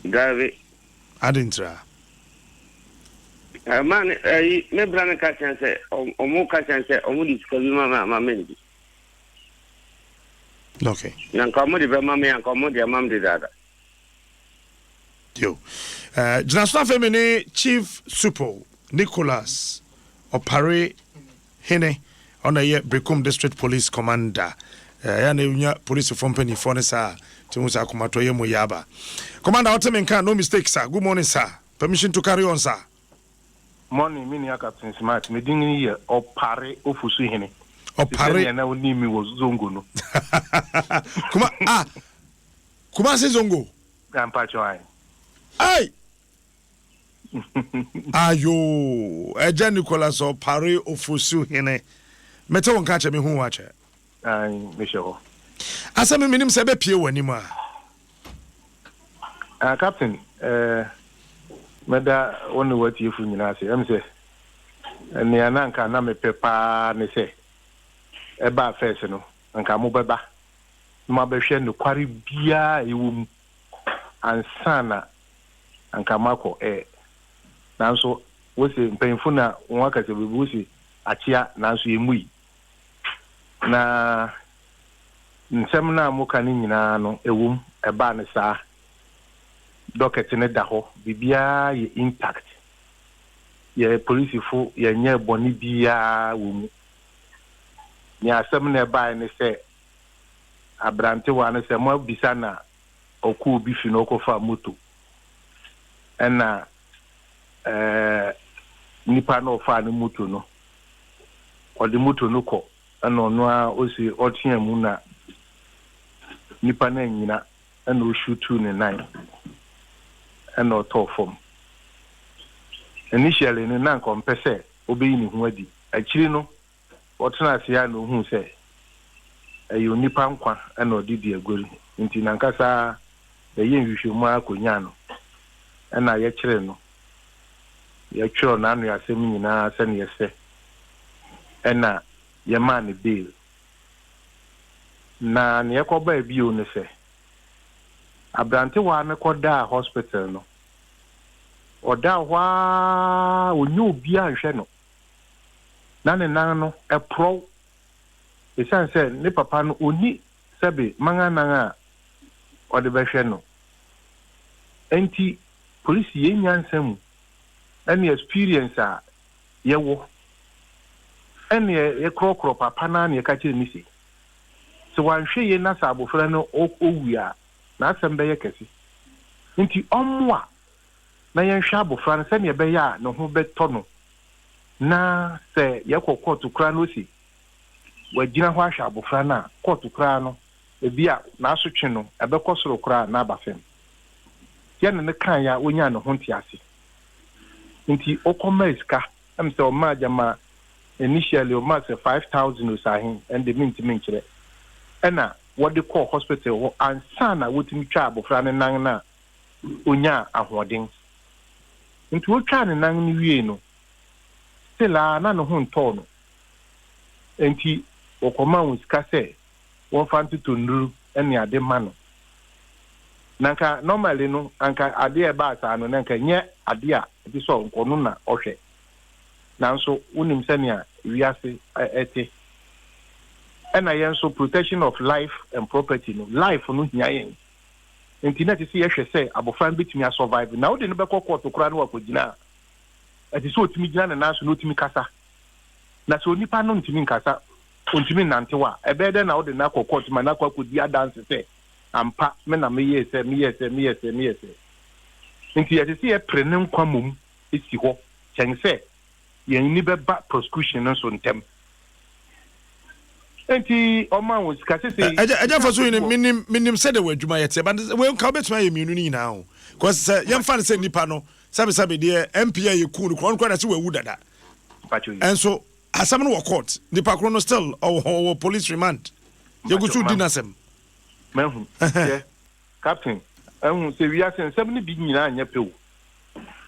David adintra man me brana ka chance o mo ka chance o mo discover ma mendi okay nan ko mo di be ma me an ko mo di mam di dada yo Jinaso Femini Chief Supo Nicholas Opare Hene on a Brekum District Police Commander unya police company for nesa timusa kumato yemo yaba Commander Otemenka no mistake sir good morning sir permission to carry on sir morning mini Captain Smart me ding here Opare ofusu Hene Opare na woni mi wo zongo no kuma se zongo ampa choi Ay. Ayo, Eja Nicholas or Pare Ofusu hene. Mete won catch me hu wache. Ai, me sure. Asa me minim se be pie wani ma. Captain, meda woni wati efu nyina ase. Em se ni ananka na me pepa ne se. Eba first no, anka mo beba. Ma be hwe no kware bia ewum. Ansana anka mako nanso wosi mpanyimfo na won akase bebu wosi achia nanso emui na nsɛm na amoka ne nyinaa no ewum ɛba ne saa docket ne da hɔ bibia ye intact ye policefo ye nye bɔne bia wo mu ni asɛm na ɛba ne sɛ abrante wa ne sɛ mo bisa na oku bi fi no kofa moto ɛna nipa no fa ne moto no ɔde moto no kɔ ɛna ɔno a osi ɔtea mu na nipa na nyina ɛna oshutu ne nan ɛna ɔtɔ fam initially ne nan kɔmpɛ sɛ obeyi ne ho adi akyiri no ɔtena ase ya na ohun sɛ ɛyɛ nipa nkwa ɛna ɔde di agori nti nankasa ɛyɛ nhwehwɛmu akonya no ɛna yɛkyerɛ no yɛtwerɛ na ano asɛm nyinaa sɛ ne yɛsɛ ɛna yɛma ne bail na ne yɛkɔba bio ne sɛ abrante wa ne kɔda hospital no ɔda hɔ a onye obi anhwɛ no na ne nan no ɛporɔw ɛsiane sɛ ne papa no oni sɛbe manga nan a ɔde bɛhwɛ no enti police yɛnya nsɛm ɛne experience a yɛwɔ ɛne yɛkorɔkorɔ papa na ne yɛka kyerɛ ne se sɛ wanhwɛ yɛ na sɛ abofra no ɔwu a na asɛm bɛyɛ kɛse nti ɔmmoa na yɛnhwɛ abofra no sɛnea ɛbɛyɛ a ne ho bɛtɔ no na sɛ yɛkɔ kɔɔto koraa no si wagyina hɔ ahwɛ abofra no a kɔɔto koraa no ebi a n'asotwe no ɛbɛkɔ soro koraa na aba fam yɛne ne kan ya wonya ne ho nte ase nti okɔma iska am sɛ ɔma agama initially ɔma sɛ 5,000 osahin and the mintimi nkyerɛ ɛna wɔde kɔ hospital hɔ ansa na wotumi twa abofra ne nan na onya ahoɔden nti wotwa ne nan ne wie no sela na ne ho ntɔɔ no nti wɔkɔma wo sika sɛ wɔmfa ntoto nnuru ɛne ade ma no nanka normally no anka ade ɛba asa no nanka nyɛ ade a ɛbi sɛ nkɔno na ɔhwɛ nanso wonim sɛnea wiase ɛte ɛna yɛn so protection of life and property no life no hia yɛn nti na te sɛ yɛhwɛ sɛ abofra betumi a survive na wode no bɛkɔ kɔɔto koraa no wakɔgyina a ɛte sɛ otumi gyina ne nan so na otumi kasa na sɛ onipa no ntumi nkasa ontumi nante wa ɛbɛyɛ dɛ na wode no akɔ kɔɔto ma na akɔ akɔdi adanse sɛ ampa me na meyɛ sɛ nti yɛte sɛ yɛpere ne nkwa mmom esi hɔ kyɛn sɛ yɛn ni bɛba prosecution no so ntɛm enti ɔma wo sika sɛ ɛgya fa so yɛ minim sɛ de wɔ adwuma yɛte ba we nka wobɛtuma yɛ mienu no nyinaa ho cause sɛ yɛmfa no sɛ nipa no sabe deɛ MPA yɛ ku no kɔnkɔ na sɛ wawu dada ɛnso asɛm no wɔ court nipa koro no still ɔwɔ police remand yɛgusu di nasɛm mahu captain ehun sɛ wiase nsɛm no bi nyinaa nyɛ pɛ wo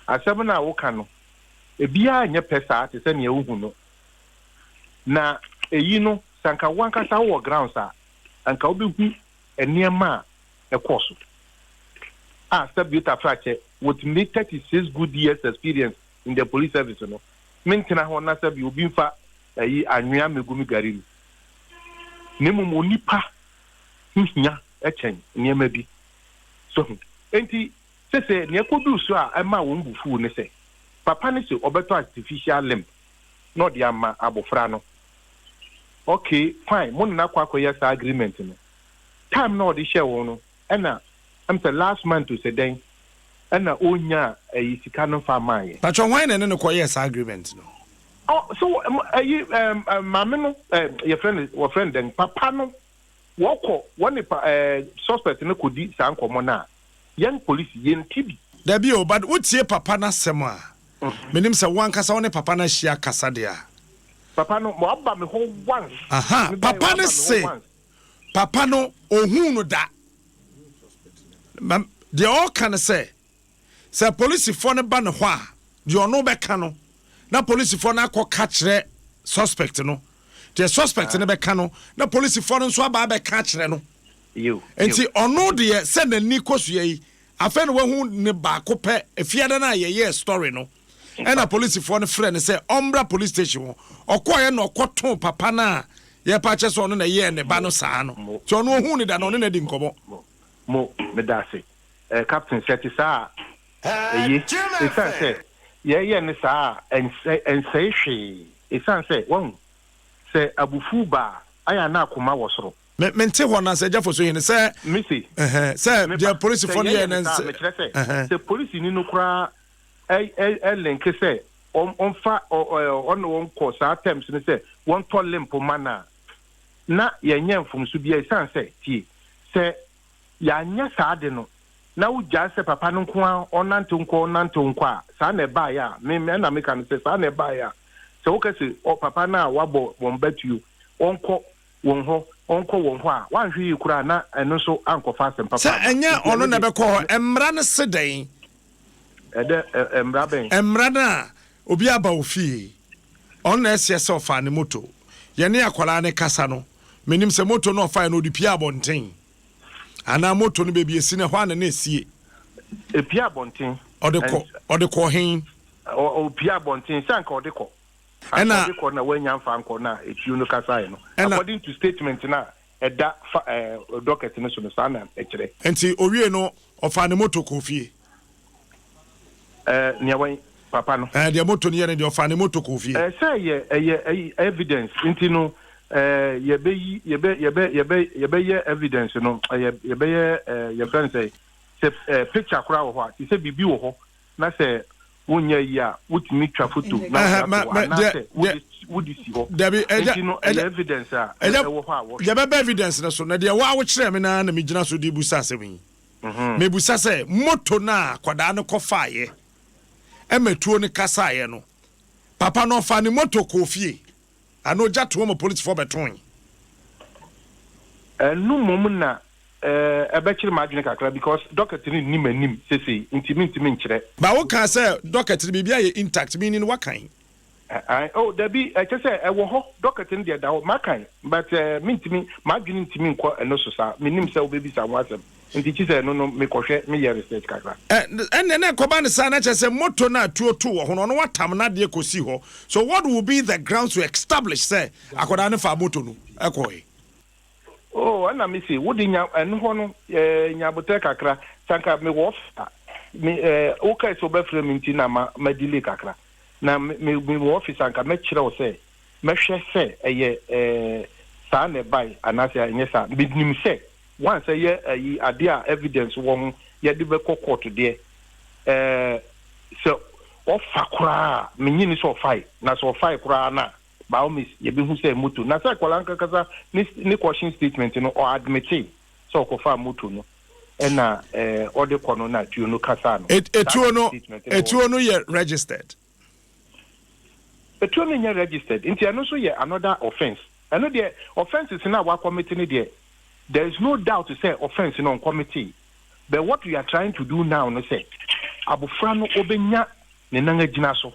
asɛm no a woka no ebiaa nyɛ pɛ saa te sɛ nea wohu no na eyi no sanka wankasa wɔ grounds a anka wobɛhu nneɛma a ɛkɔ so a subject fracture with me 36 good years experience in the police service no mentena hɔ na sɛ bi obi mfa ayi anwea megumi gari no ne mmom onipa hia ɛkyɛn nneɛma bi so enti sɛ nea kɔdu so a ɛma wɔn bufu ne sɛ papa ne sɛ ɔbɛtɔ artificial limb na ɔde ama abofra no okay fine mo na akɔyɛ saa agreement no time na ɔde hyɛ wɔn no ɛna ɛmsɛ last month to sɛ den ɛna onya ayi sika no fa maaye patro why na ne kɔyɛ saa agreement no so ayi maame no your friend den papa no wɔkɔ wɔne suspect no kɔdi saa nkɔmɔ na yɛn police yɛn tibi Debi o but wotie papa na sema menim se wan kasa woni papa na hia kasa dia papa no mo aba me ho once aha papa ne say papa no ohun no da de all can say police for ne ba ne ho a de ono be ka no na police for na akọ kire suspect no the suspect ne be ka no na police for nso aba be ka kire no you enti ono de se na ni kosu yi afa no wahu ne ba ko pe efiada na ye story no and a police for ne friend say ombra police station okoye na okoton papa na ye pa che so no na ye ne ba no saa no so no hu ne da no ne di nkobo mo me da say captain set sa yi isan say ye ne saa en say hwe isan say won say abufu ba aya na akoma wosoro mente ho na say jafo so yin say missy say the police for ne say police ni no kra link say on fa on won ko sa terms ni say won to limpo mana na ye nyemfum so bia isan say tie say ya nya sa de no na wo ja say papa no nko onanto nko a sa na ba ya me na me kan say sa na ba ya so wo kase o papa na wabo won batu onko won ho a wan hwi kura na eno so ankofa sem papa sa enya ono na be ko emra ne sedan emra ben emra na obi aba ofie on na ese se ofa ne moto ye ne akwala ne kasa no menim se moto no ofa no di pia bonten ana moto no bebi esi ne hwa na esie e pia bonten odeko hin o pia bonten sanka odeko ena na wanya mfa nko na etu no kasa no according to statement na eda docket no so no sana ekire enti owie no ofa ne moto ko fie nia wan papa no de moto ne de ofa ne moto ko fie say ye evidence enti no ye be evidence no ye be friend say picture kura wo ho say bibi wo ho na say wonya ya wutimi twa photo na wudi si ho dabi evidence a wo ho a wo ya be evidence na so na de wa wo kire me na me gina so di busa asemi me busa say moto na kwada ne kofaye emetuo ne kasaye no papa no fa ne moto ko fie ano jato mo police for beton no mom na ebekiri madwene kakra because docket ni manim sesi intimi nkire ba wo kan say docket ni bibia ye intact meaning what kind oh there be I just say wo ho docket ni da makan but mintimi madwene intimi nko eno so sa menim say obebi sa wasem nti chi say no me kohwe me ye research kakra na koba ne sa na che say moto na tuoto wo ho no watam na de kosi ho so what will be the grounds to establish say akoda ne fa moto no ekoi oh ana me say wo de nya eno ho no nya bote kakra sanka me wo me o kai so be frame nti na ma delay kakra na me office anka me kire o say me hwe say eye sa ne bai anase anye sa bidim say once ye ade a evidence wo ye de be court de so of fakura me nyini so fai na so fai kura na ba o miss ye be hu say moto na say kwala nka kasa ni question statement no or admit so ko fa moto no na ode kono na tuo no kasa no etuo no ye registered etuo no ye registered inti ano so ye another offense ano the offense is na wa committee ni there is no doubt to say offense in on committee but what we are trying to do now no say abufra no obenya ne nanga gina so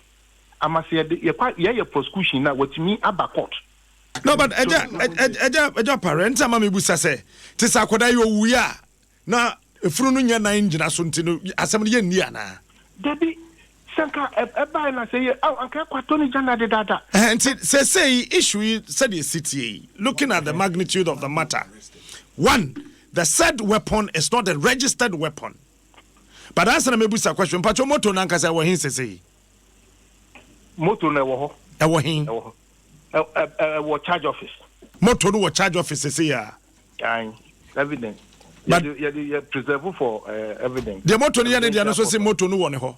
amase ye prosecution na watimi aba court no but eja parent ama me busa say tisa akoda yo wuya na efuru no nya nan gina so ntino asem ye nni ana debi sanka eba na say anka kwato ni jana de dada nti say issue said the city looking at the magnitude of the matter. One, the said weapon is not a registered weapon. But answer me busa question. Pacho moto na nka say wo hin sese. Moto na wo ho. E wo hin. Wo charge office. Moto no wo charge office sese ya. Evidence. But you preserve for evidence. The moto ni ya no so say moto no wo ne ho.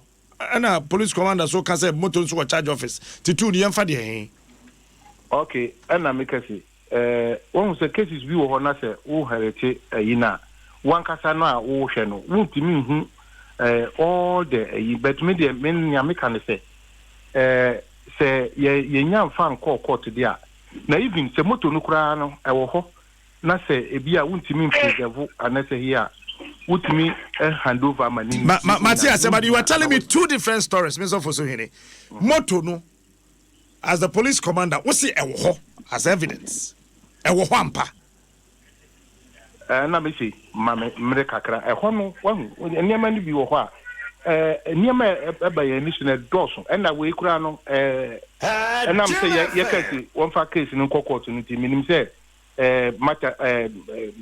Na police commander so can say moto no so wo charge office. Titu ni yemfa de hin. Okay, na make say one of the cases we were na say wo herete yina one kasa na wo hwe no wo timi hu all the but me the me can say say ye nyam fan court there na even se moto no kura no e wo ho na se e bia wuntimi mpreserve anase here wutimi hand over mani Matthias, but you are telling me two different stories. Mr. Fosuhini. Moto no, as the police commander, what's the ewo as evidence? Ewo ampa. Na me say mame mre kakra ho no wahu niam ni bi wo ho a niam e ba ye ni so na doso na we kura no na me say ye case one fa case no court no ti minim say mata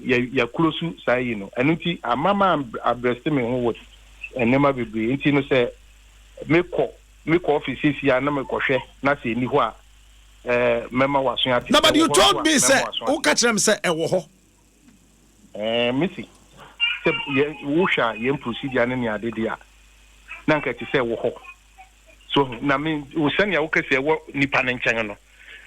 ya close say no enu ti amama abrest me ho what enema bebre nti no say me ko office ya na me ko hwe na say ni ho a mema waso ati. No, but you told me say who catch them say ewo ho. Missy, Wusha, yem procedure and ya did ya. Nanka to say, wo. So, Namin, we send ya okay, say, what Nipan and Changano,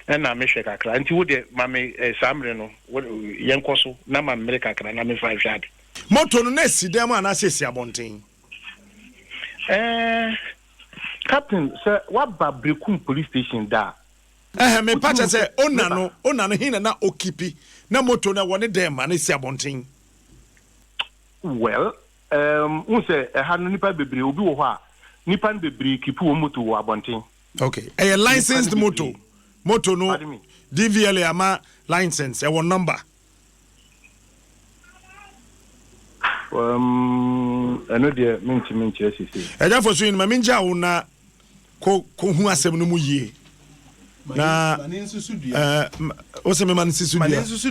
and I miss a crack. And you would, Mammy Samreno, Yankoso, Nama America, and I'm 5 yard. Moto no nesi dem and I say Sabontin. Captain, sir, what Babrikum police station da? Me patcha say, Onano, hina na okipi. Na moto na wone dem and isi abontin. Well, say ha no nipa bebre obi wo ho a nipa bebre kipu wo moto wo abontin. Okay. A licensed moto. Moto no DVLA ama license e won number. Eno de minti asisi. Eja for so in ma minja wo na ko hu asem no mu yie. Na Maninsu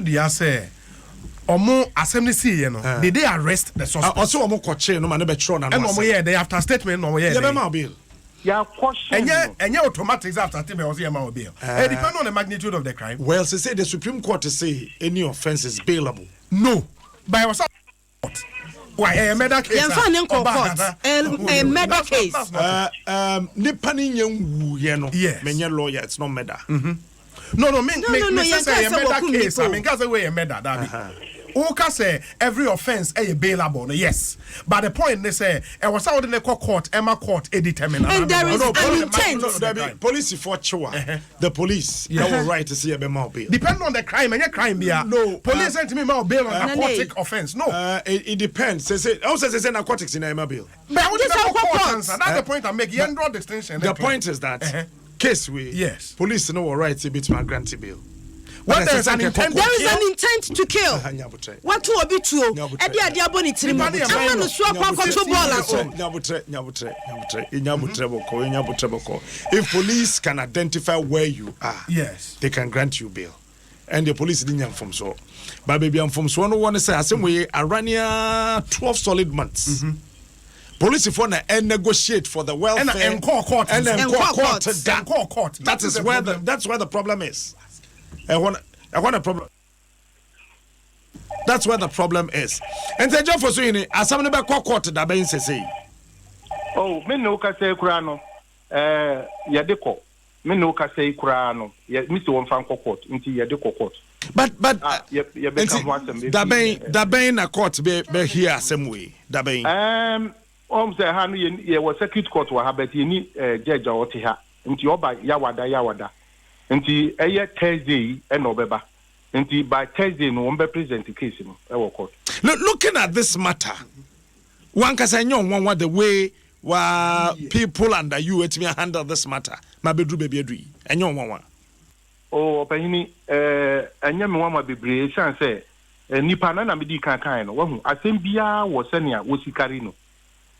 dia say omo assembly see no did they arrest the suspect also omo koche no ma ne be tro na no and omo here they after statement no here yeah be ma bail ya question enye automatic after statement was here ma bail it depend on the magnitude of the crime. Well, say the Supreme Court say any offense is bailable. No, by was why a murder case a murder case nipa ni nyanwu ye no menye lawyer, it's not murder. No, say a murder case. I mean, cause way a murder, that who can say every offense a bailable? No, yes, but the point they say it was out in the court, Emma court, a determined. And there is an intent. Police for sure. The police, no right to see a bail. Depend on the crime, and your crime be no police sent me more bail on narcotic offense. No, it depends. They say also they say narcotics in a bail. But that's the point I'm making. You draw distinction. The point is that case we police no right to beat my grant bail. When there is an intent to kill. What to be true? Ebi adi aboni tirimu. Ama no so akwa control ball. If police can identify where you are, they can grant you bail. And the police didn't inform so. But baby, I'm from so no one say same way Arania 12 solid months. Police if want to negotiate for the welfare and court. That's where the problem is. I want a problem. That's where the problem is. And the job for Sweeney, as some of the court that being say. Oh, me no ka say kurano. Yadeko. Me no ka say kurano. Mr. One fan court into Yadeko court. But that being a court be here same way. That being. Say hanu ye was circuit court wa but you need judge or tiha. Into oba yawada. Nti Thursday and November. Nti by Thursday no one be present the case in our court. Looking at this matter, one can say one the way people under you let me handle this matter. My bedroom baby do and one. Oh, Penny, and yam one be brave and say nipa na me di kan no wahu asem bia wo senia wo sikarino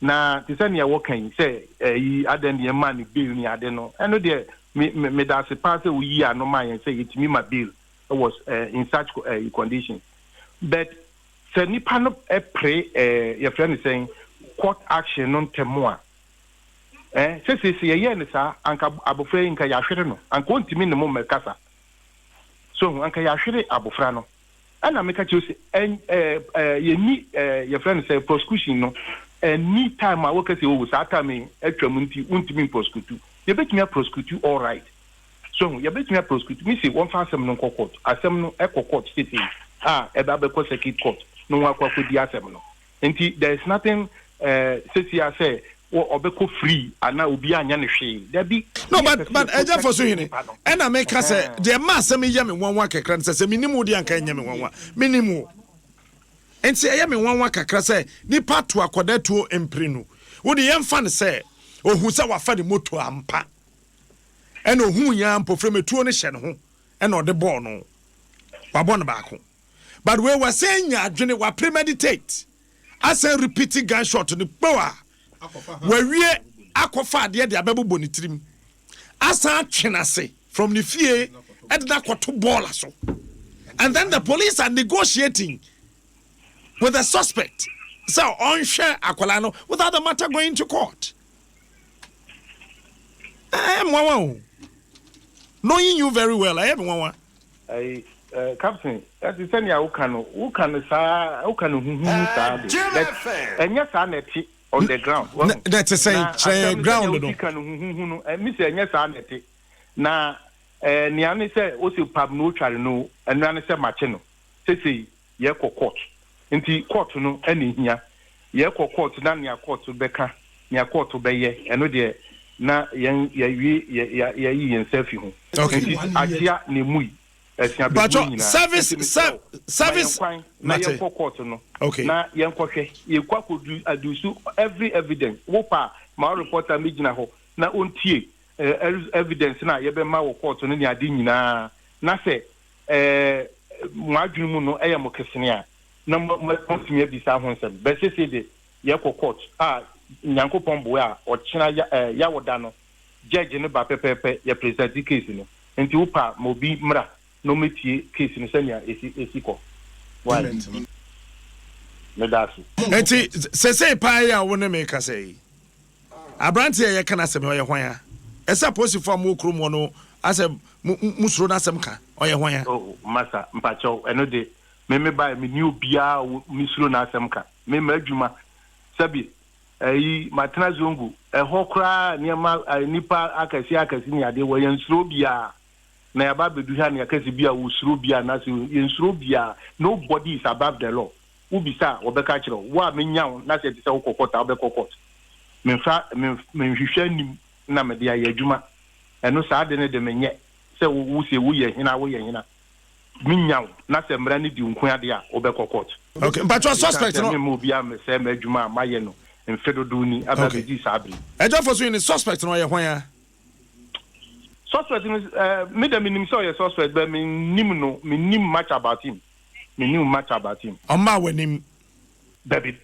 na tisania wo kan say yi aden de man ni bill ni ade no eno de me da se pass we year no man say it me my bill was in such condition but se nipa no pray your friend is saying court action non temoa se ye ne sa anka abofra nka ya hwere no anka ontimi ne mo mekasa so anka ya hwere abofra no ana meka chose ye ni your friend say prosecution no any time I work as you was at me atwamunti untimi prosecute you bet me prosecute all right so you bet me prosecute me say one fasem no court asem no court state eba be ko circuit court no wa kwa di asem no nti there is nothing sesi ase obeko free ana obi anya ne hwe da bi no but eja for so hini ena make say the mass me ya me wanwa kakra say minimu di anka nya me wanwa minimu enti ya me wanwa kakra say ni pato akoda tuo emprenu wo de yemfa ne say ohu say wafa de moto ampa ena ohu nya mpofre metuo ne hye ne ho ena ode ball no babon ba ko but we were saying adwene wa premeditate as a repeating gunshot ni power wawie akofa de abebubo ni tirim asa atwenase from the fie edna kwato ball so and then the police are negotiating with the suspect so on share akwala no without the matter going to court knowing you very well I have one Captain, that is any who can huhu that and yes aneti on the ground. That's a say ground no. Can huhu and miss yes aneti. Na niani say osi pab no tware no and niani say machino. Say ye court. Inti court no any hia. Ye court na nia court beka nia court beye eno de na yen ye yenself hu. Okay. Atia ne mui. But service na yenko court no okay na yenko hwe yekwa kodu adusu every evidence wopa ma reporter megina ho na ontie evidence na yebe ma wo court no ni ade nyina na se mwadwunu mu no eyemo kesene a na mo konfirm bisa ho nsem be se de yekọ court nyanko pombo a ochina ya woda no judge ne ba pepepe ya present case no enti wopa mobi mra no metie case no senya esi ko why me dasu enti sese pa ya wona me ka sei abranti ya kana sem oye hwan ya esa posifo am okrum no asem musuro na asem ka oye hwan ya oh masa mpacho eno de me ba me ni obia misuro na asem ka me adwuma sabi matena zongu hokra niema nipa akasi ni ade wo yensuro bia na ya ba bedu ha ni akasi bia wo suro bia na se yensuro bia nobody is above the law ubisa obeka kiro wa menyaw na se tisa ukokota obekokot menfa menhwehwe nim na me de ayadwuma eno saa de ne de menye se wo se wo ye hina wo ye hina menyaw na se mra ne di nkun ade a obekokot okay but your suspect no me bia me se me adwuma maye no mfedo duni ababeji sabri ejo for so in suspect no ye hwan ya suspect me dem nim so ye suspect but me nim much about him Oma wenim David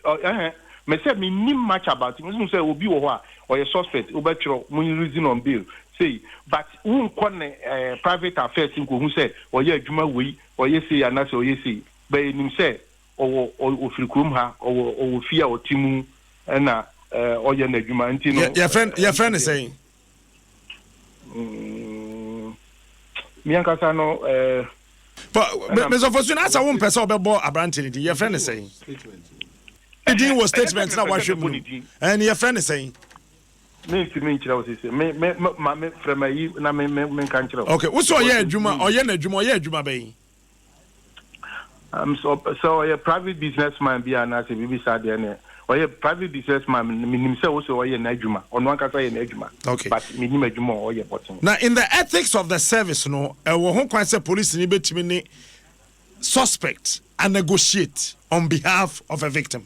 me say me nim much about him so say obi wo ho a or ye suspect obetro mun reason on bail say but won kon private affairs nko hu say or ye adwuma wei or ye say anase or ye say but nim say o ofirikurum ha o fia o timu na oye na adwuma nti no your friend is saying mi ankasa no but Mr. Fortune as a one person obebo abranti your friend is saying it was statement na wa hwemu and your friend is saying me nchira wo say me from yi na me kan chira okay wo so oye adwuma oye adwuma bayi so a private businessman be an as a bibi sad or a private businessman minim say also oye na adwuma ono ankasa ye na adwuma okay but minim adwuma oye bottom now in the ethics of the service no wo ho kwan say police ni betimi ni suspect and negotiate on behalf of a victim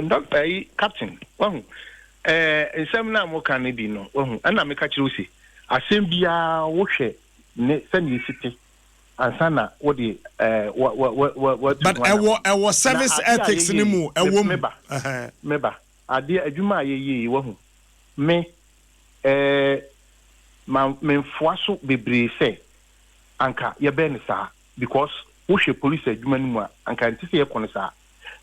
doctor captain nsem na mo kan bi no ana me ka kire osi asem bia wo hwe ne sani siti ansana what the but I was service ethics ni mu meba ade adwuma ye wo me menfoaso bebre say anka ye be ne saa because wo hwe police adwuma ni mu anka ntise ye kono saa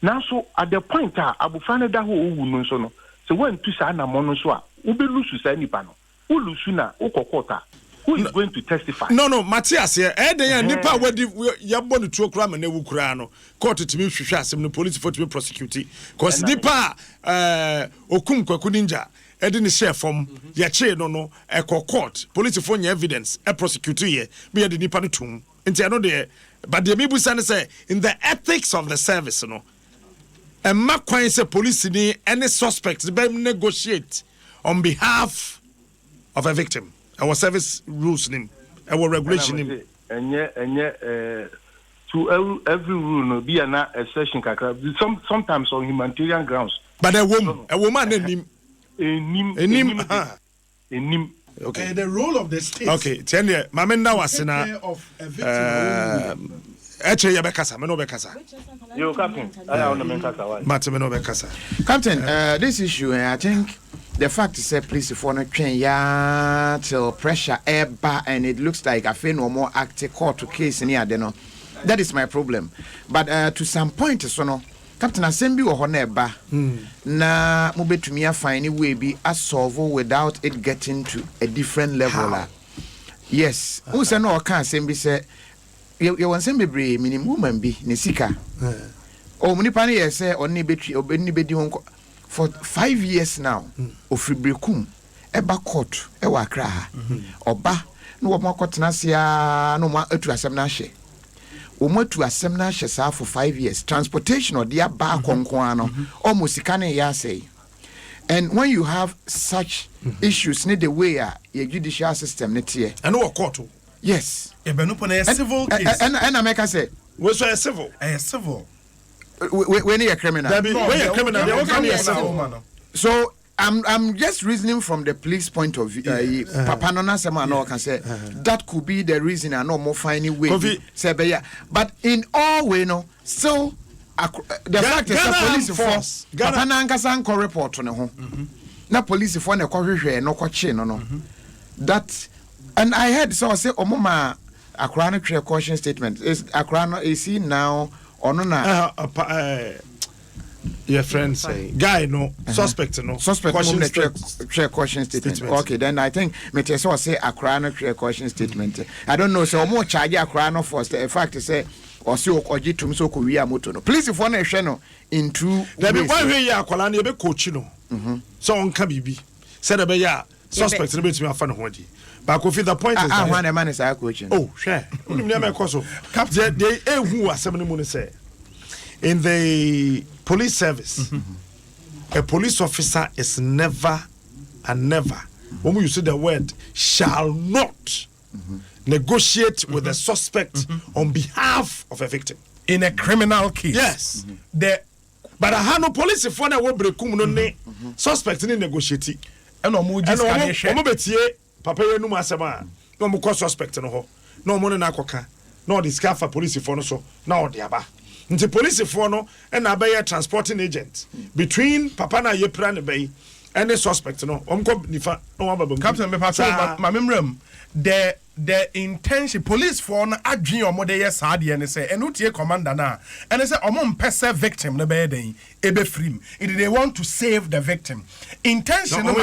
na so at the point abufra ne da ho owu no so no se wan tu saa na mo no so a wo be lusu saa nipa no wo lusu na wo kokota. Who is going to testify? No, Matthias here. Then nipa wedi yabo no tuo kura me na wu kura no. Court timi hwehwe asem no police for to be prosecute. Cause nipa okum kwaku ninja edi ne share from ya che no e court. Police for nya evidence e prosecute ye. Be the nipa no tum. Enti ano de but the mebusa ne say in the ethics of the service no. and ma kwan say police ni any suspect be negotiate on behalf of a victim. Our service rules nim, our regulation nim. To every rule no be an exception kakra. Sometimes on humanitarian grounds. But a woman nim. Okay. The role of the state. Okay, tell me, Mamenda was in of a victim. Actually, Bekasa, Meno Bekasa. You Captain, I want to make Bekasa. Matameno Bekasa. Captain, this issue, I think the fact is that police for no train ya till pressure air bar and it looks like I feel no more active court to case in here. That is my problem. But to some point, so no. Captain Assembly or Honeba na mubetumi find a way be a solve without it getting to a different level. Yes. Who say no can Assembly say you want Assembly minimum woman be Nisika. Oh Munipani say only betri or anybody for 5 years now. Ofribrekum eba court ewa kra oba no mo kotenasia no ma atu asem na hye. Omo to asem na hye for 5 years. Transportation or dia ba konkwana almost can ya say. And when you have such issues need the way your judicial system net here. And no court. A Yes. civil case. And America say was a civil. A civil. When you're a criminal. When you're a criminal, they can be a civil. So I'm just reasoning from the police point of view. Papa no nasema no can say that could be the reason I know more finding way. Say but in all way no still the fact is the police force Papa na nkasa nko report no ho. Na police for na kohwehwe no kwache no. That and I heard so say omoma Accra no clear caution statement is Accra no is he now or no na your friend say guy no suspect no caution statement. Okay, then I think me so say Accra no clear caution statement. I don't know so more charge Accra no first. The fact is say or see oji tum so ko wi amoto no. Please if one ehwe no into there be one way ya akwala na be coach no. So on ka bibi. Say the be ya suspect no betimi afa no ho adi. But could the point is that one man is coaching. Oh, sure. Captain, they who are 70 say in the police service, a police officer is never and never, when we use the word, shall not negotiate with a suspect on behalf of a victim. In a criminal case. Yes. But I have no police if one will break suspect in negotiating. And Papa you no masema no mo suspect no ho no mo na akoka no discover for police for no so na o de aba nti police for no e na be transporting agent between papa na yepra ne be any suspect no omko nifa no wa babam captain me pass ma memram the intention police for no adwen omo de yes ade ne say enu tie commander na and say omo mpese victim no be den e be free they want to save the victim intention no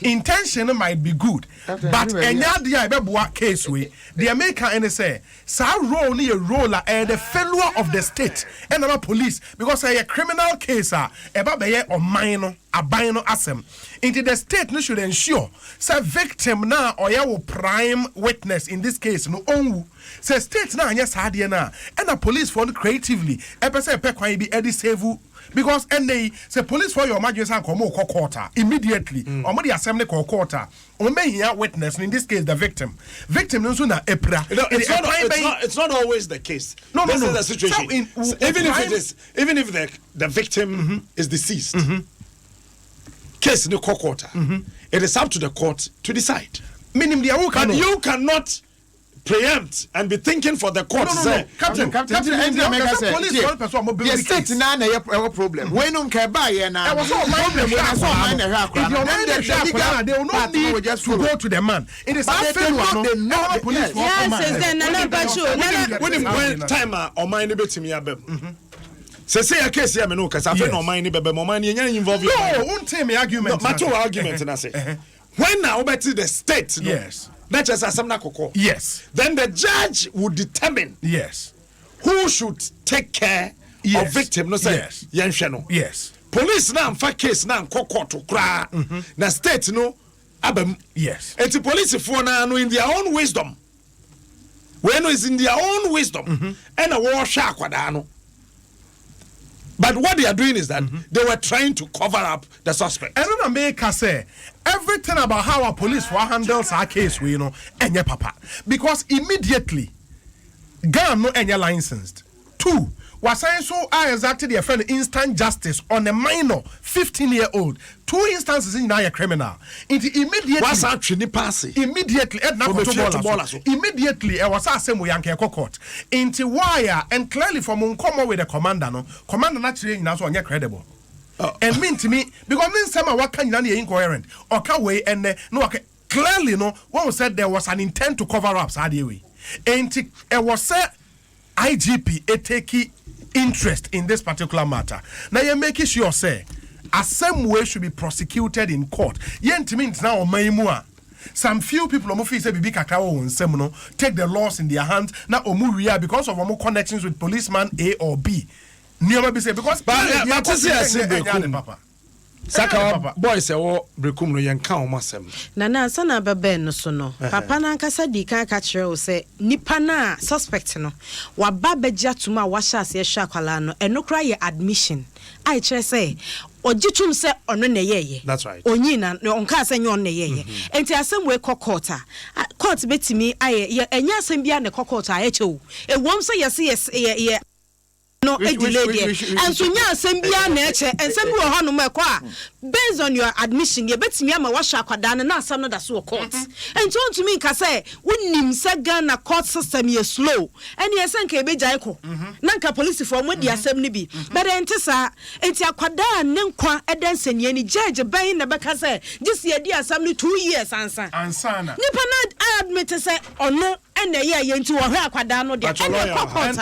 intention might be good but enya de e be boa case we the American and say sa role ni a role the failure of the state and the police because a criminal case e ba be oman no aban no asem into the state no should ensure say victim na or prime witness in this case no onwu say state na anya saade na and the police for creatively e person pe kwan bi e save because and they say police for your emergency and come court immediately omo the assembly court on be here witness in this case the victim no so na epra it's not always the case. This is the situation so even if the victim is deceased case in the court it is up to the court to decide. Meaning you cannot preempt and be thinking for the court. Captain, the state na na your problem. When no care buy na. There was no problem when I saw mine if your man they will not need to go to the man. It is not the police. Yes, then na show. When time or mine betimi abem. Say a case here me no case afa no mine bebe mo mine nya involve you. No, won't tell me argument. Matter argument na say. When now obeti the state no. Yes. That is asamna koko. Yes. Then the judge would determine yes who should take care of victim no say yenhwe no. Yes. Police na amfa case na nkoko to kra. Na state no abam. Yes. Enti police for na no in their own wisdom. When is in their own wisdom and a war sha kwada no. But what they are doing is that they were trying to cover up the suspect. And then America say everything about how our police will handle our case, we enye papa, because immediately Ghana no enye licensed. 2. Was saying so I exacted the friend instant justice on a minor 15-year-old. 2 instances in a criminal. Immediately was actually passing. Immediately immediately I was asking we yanke court. Into wire and clearly from uncommon with the commander no. Commander naturally now so credible. And mean to me because mean some what can you incoherent or can way and no clearly no one said there was an intent to cover up sad way. And it was said IGP take interest in this particular matter. Now you're making sure say a same way should be prosecuted in court. Yent means now maimua. Some few people say bibi kakao on semono take the laws in their hands now omuria because of more connections with policeman A or B. Never be say because papa. Saka boys brekum no yen kan o masem. Nana sana bebe no so no. Papa na nkasa di kan ka kire o se nipa na suspect no wa ba begya tuma wa hya se hwa kwala no enokra ye admission. I kire say ogitum se ono na yeye. That's right. Onyi na onka se nyo na yeye. Enti asem we court court betimi aye enya asem bia na court a echew. E wom se yes ye no edilade and so nya asem bia na eche ensem bi wo ho no meko a based on your admission ye betimi ama wa hwa kwada na asam no da so court and so to me ka say wonim se Ghana court system ye slow and ye sen ka ebegyan ko na nka police for mo di asem ni bi but entisa enti akwada ne nkwa edansani ni judge ban na beka say this ye di asam ni 2 years ansana nipa na admit say ono ene ye enti wo hwa akwada no de ene court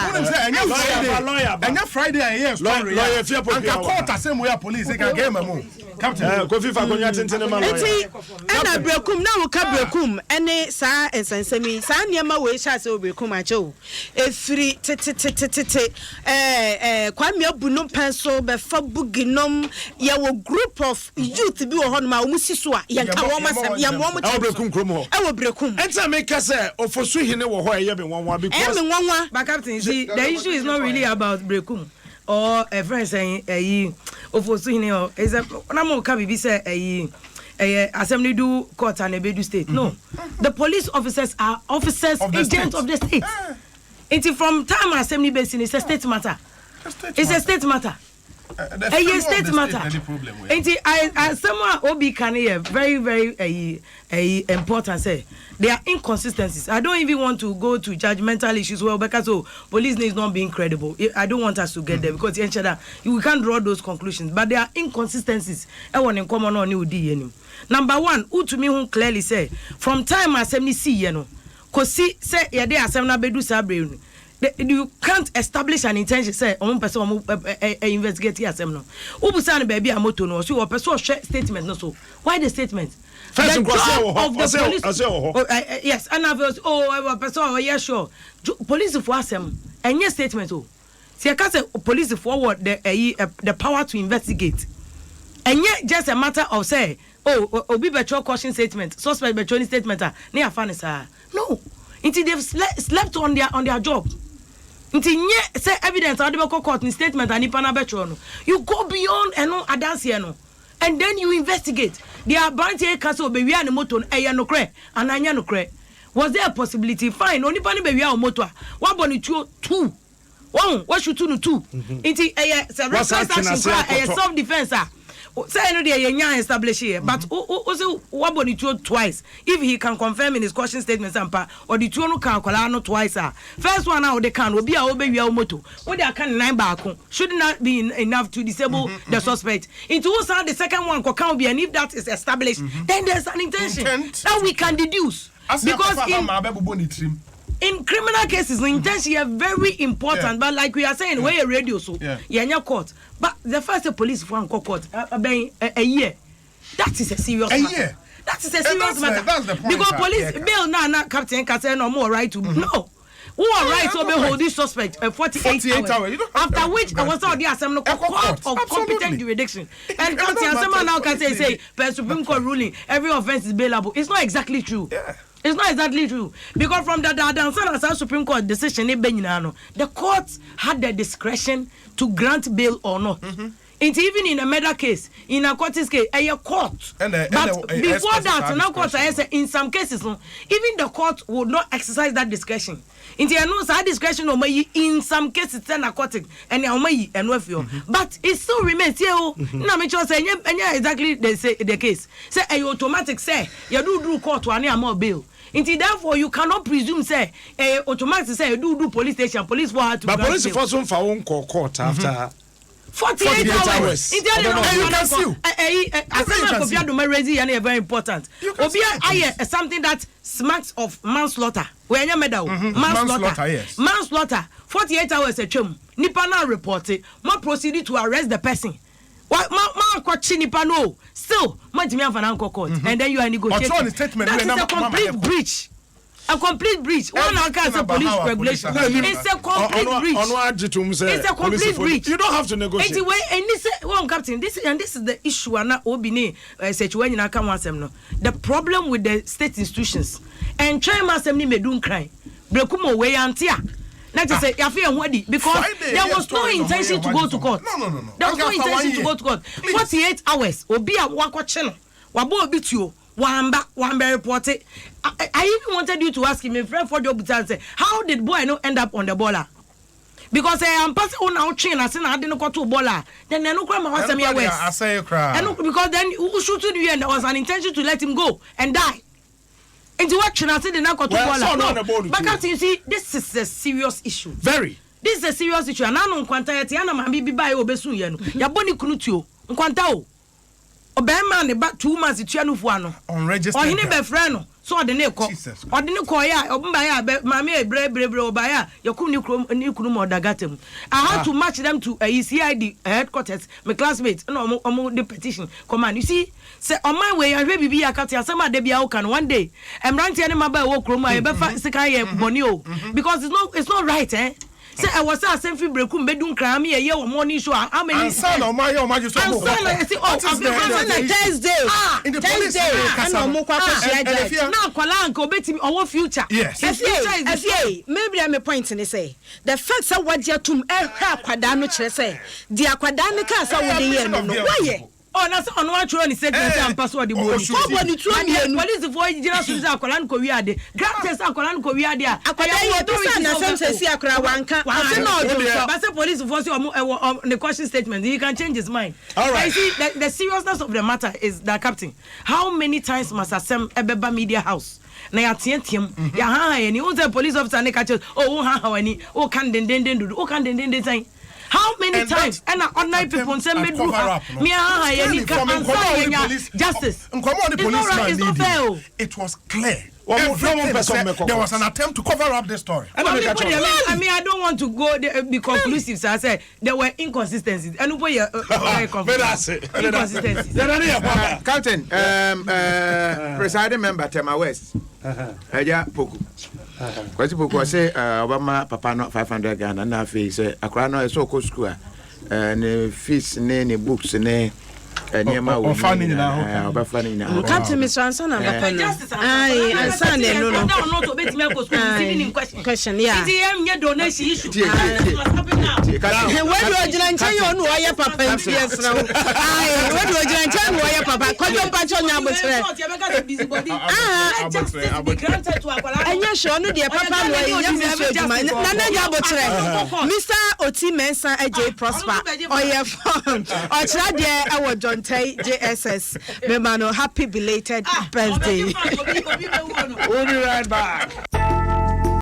and Friday and yes lawyer fear court asem we police they can get memo captain Kofi fa konya tentene ma lawyer ena brekum na wo ka brekum ene sa ensensemi sa niema we sha se brekum a che o efiri tete kwame abunum penso be fa buginom ye wo group of youth bi wo hono ma wo musiso a ye ka wo masem ye mo mo brekum kromo e wo brekum enta me ka se ofosu hine wo ho ye be nwanwa because but captain see the issue is not really about brekum or a friend saying ofosuhine is a na ka bibi say assembly do court and ebedu state. No, the police officers are officers agents of the state. It's from time assembly basin it's a state matter. It's a state matter. A state matter. I someone obi can hear very important say there are inconsistencies. I don't even want to go to judgmental issues well because police is not being credible. I don't want us to get there because we can't draw those conclusions. But there are inconsistencies. Everyone in common on you. Number one, who to me who clearly say from time assembly see cause see say there assembly bedu sabre. You can't establish an intention say on person investigate asem no ubusa no baby amoto no so person share statement no so why the statement first of the police yes and I was person yeah sure police for asem any statement oh see I can say police forward the power to investigate and yet just a matter of say obi betro caution statement suspect betro statement na afane sir no until they've slept on their job. Say evidence or the court in statement and no. You go beyond and no adansi no. And then you investigate. They are branching castle be we are motor no cre and anya no cre. Was there a possibility? Fine, only pani be we are motor. One boni two. One what should two no two. Inti self defense say no dey yenya establish here but also waboni two twice if he can confirm in his caution statement sampa or the two no can kwala no twice first one now they can obi a obewia moto what they can 9 back should not be enough to disable the suspect into the second one can obi and if that is established then there's an intention that we can deduce because in criminal cases, the intention is very important. But like we are saying, where a radio so yeah, court. But the first police for court a year. That is a serious matter. That is a serious matter. That's the point, because police bail now captain can say no more right to no. Who are right to hold this suspect 48 hours. After which I was all the assembly court of competent jurisdiction. And captain someone now can say per Supreme Court ruling every offense is bailable. It's not exactly true. It's not exactly true. Because from the Supreme Court decision, the court had the discretion to grant bail or not. It's even in a murder case, in a court case, a court. But before that, no court, in some cases, even the court would not exercise that discretion. In the discretion in some cases, it's narcotic and but it still remains here. No, make sure say exactly the case. Say a automatic say you do court one more bail. Indeed, therefore, you cannot presume say automatic say you do police station, police will have to. But police force on for one court after 48 hours. You can sue. Very important. Something that smacks of manslaughter. Manslaughter, yes. Manslaughter. 48 hours a chum. Nipa now reported. Ma proceeded to arrest the person. Still, and then you are negotiating. That is a complete breach. A complete breach. One account of police regulation. It's a complete breach. It's a complete breach. You don't have to negotiate. Anyway, and this one captain, this is the issue. And situation the problem with the state institutions and China assembly may do crime. Blekumo way antia. Not to say because there was no intention to go to court. No. There was no intention to go to court. 48 hours. Obi a wako channel. Wabo bitio. Wamba reported. I even wanted you to ask him, a friend for the Obutan, say, how did boy no end up on the baller? Because I am passing on our chain, I said I didn't go to baller. Then no crime was a mere west. I say you cry. And because then who shooted you and there was an intention to let him go and die. Into action, I said the narco to baller. But you see, this is a serious issue. Very. This is a serious issue. And I don't quantity, and I'm be by Obesu Yano. Yaboni Kunutio, Quantao. Obama the back 2 months to Yanufuano. Unregistered. Or he never friend. So the name call. Or the new koya, Obaya, Mammy, brave, Obaya, Yakuni or Dagatem. I had to match them to a ECID headquarters, my classmates, no the petition command. You see, say on my way, I may be a Katia, some of the can one day. I'm ranting my by walk room, I better Sekaya Bonio. Because it's not right, eh? Say I was a same breakum bedun crime a year or morning show. How many son of my Thursday. In the police now Kolanko bet him our future. Yes. Maybe I'm a point in say the facts are what you're to Quadano say. The Aquadana Casa would be no. Oh, that's on what you only said and password the police. Police for general Akolan Korea. Granters Akolan Korea. But police force on the question statement. He can change his mind. All right. I see the seriousness of the matter is that captain. How many times must Assem Ebeba Media House? Na ya tientiam ya ha any unza police officer ne catch oh ha any oh can den say how many times and ordinary people say me do me ha any justice it's not fair. It was clear. There was an attempt to cover up the story. I mean, I don't want to go be conclusive. So I said there were inconsistencies. And inconsistencies. Captain, presiding member Tema West. Eja Poku. Kwesi Poku say Obama papa not 500 Ghana na fe say akra no so ko school ne fees ne books ne Niema o fani na o fani na Captain Mr. Anson and Anson no to bet me ko school even in question yeah it donation issue when you ojira you no oya papa yes now when you ojira no oya papa ko jo pa cho nya botre anya sure no de papa no oya na nya botre Mr. Oti Mensa AJ Prosper oya phone o chira de e wo Jontai JSS Memano happy belated birthday. We'll be right back.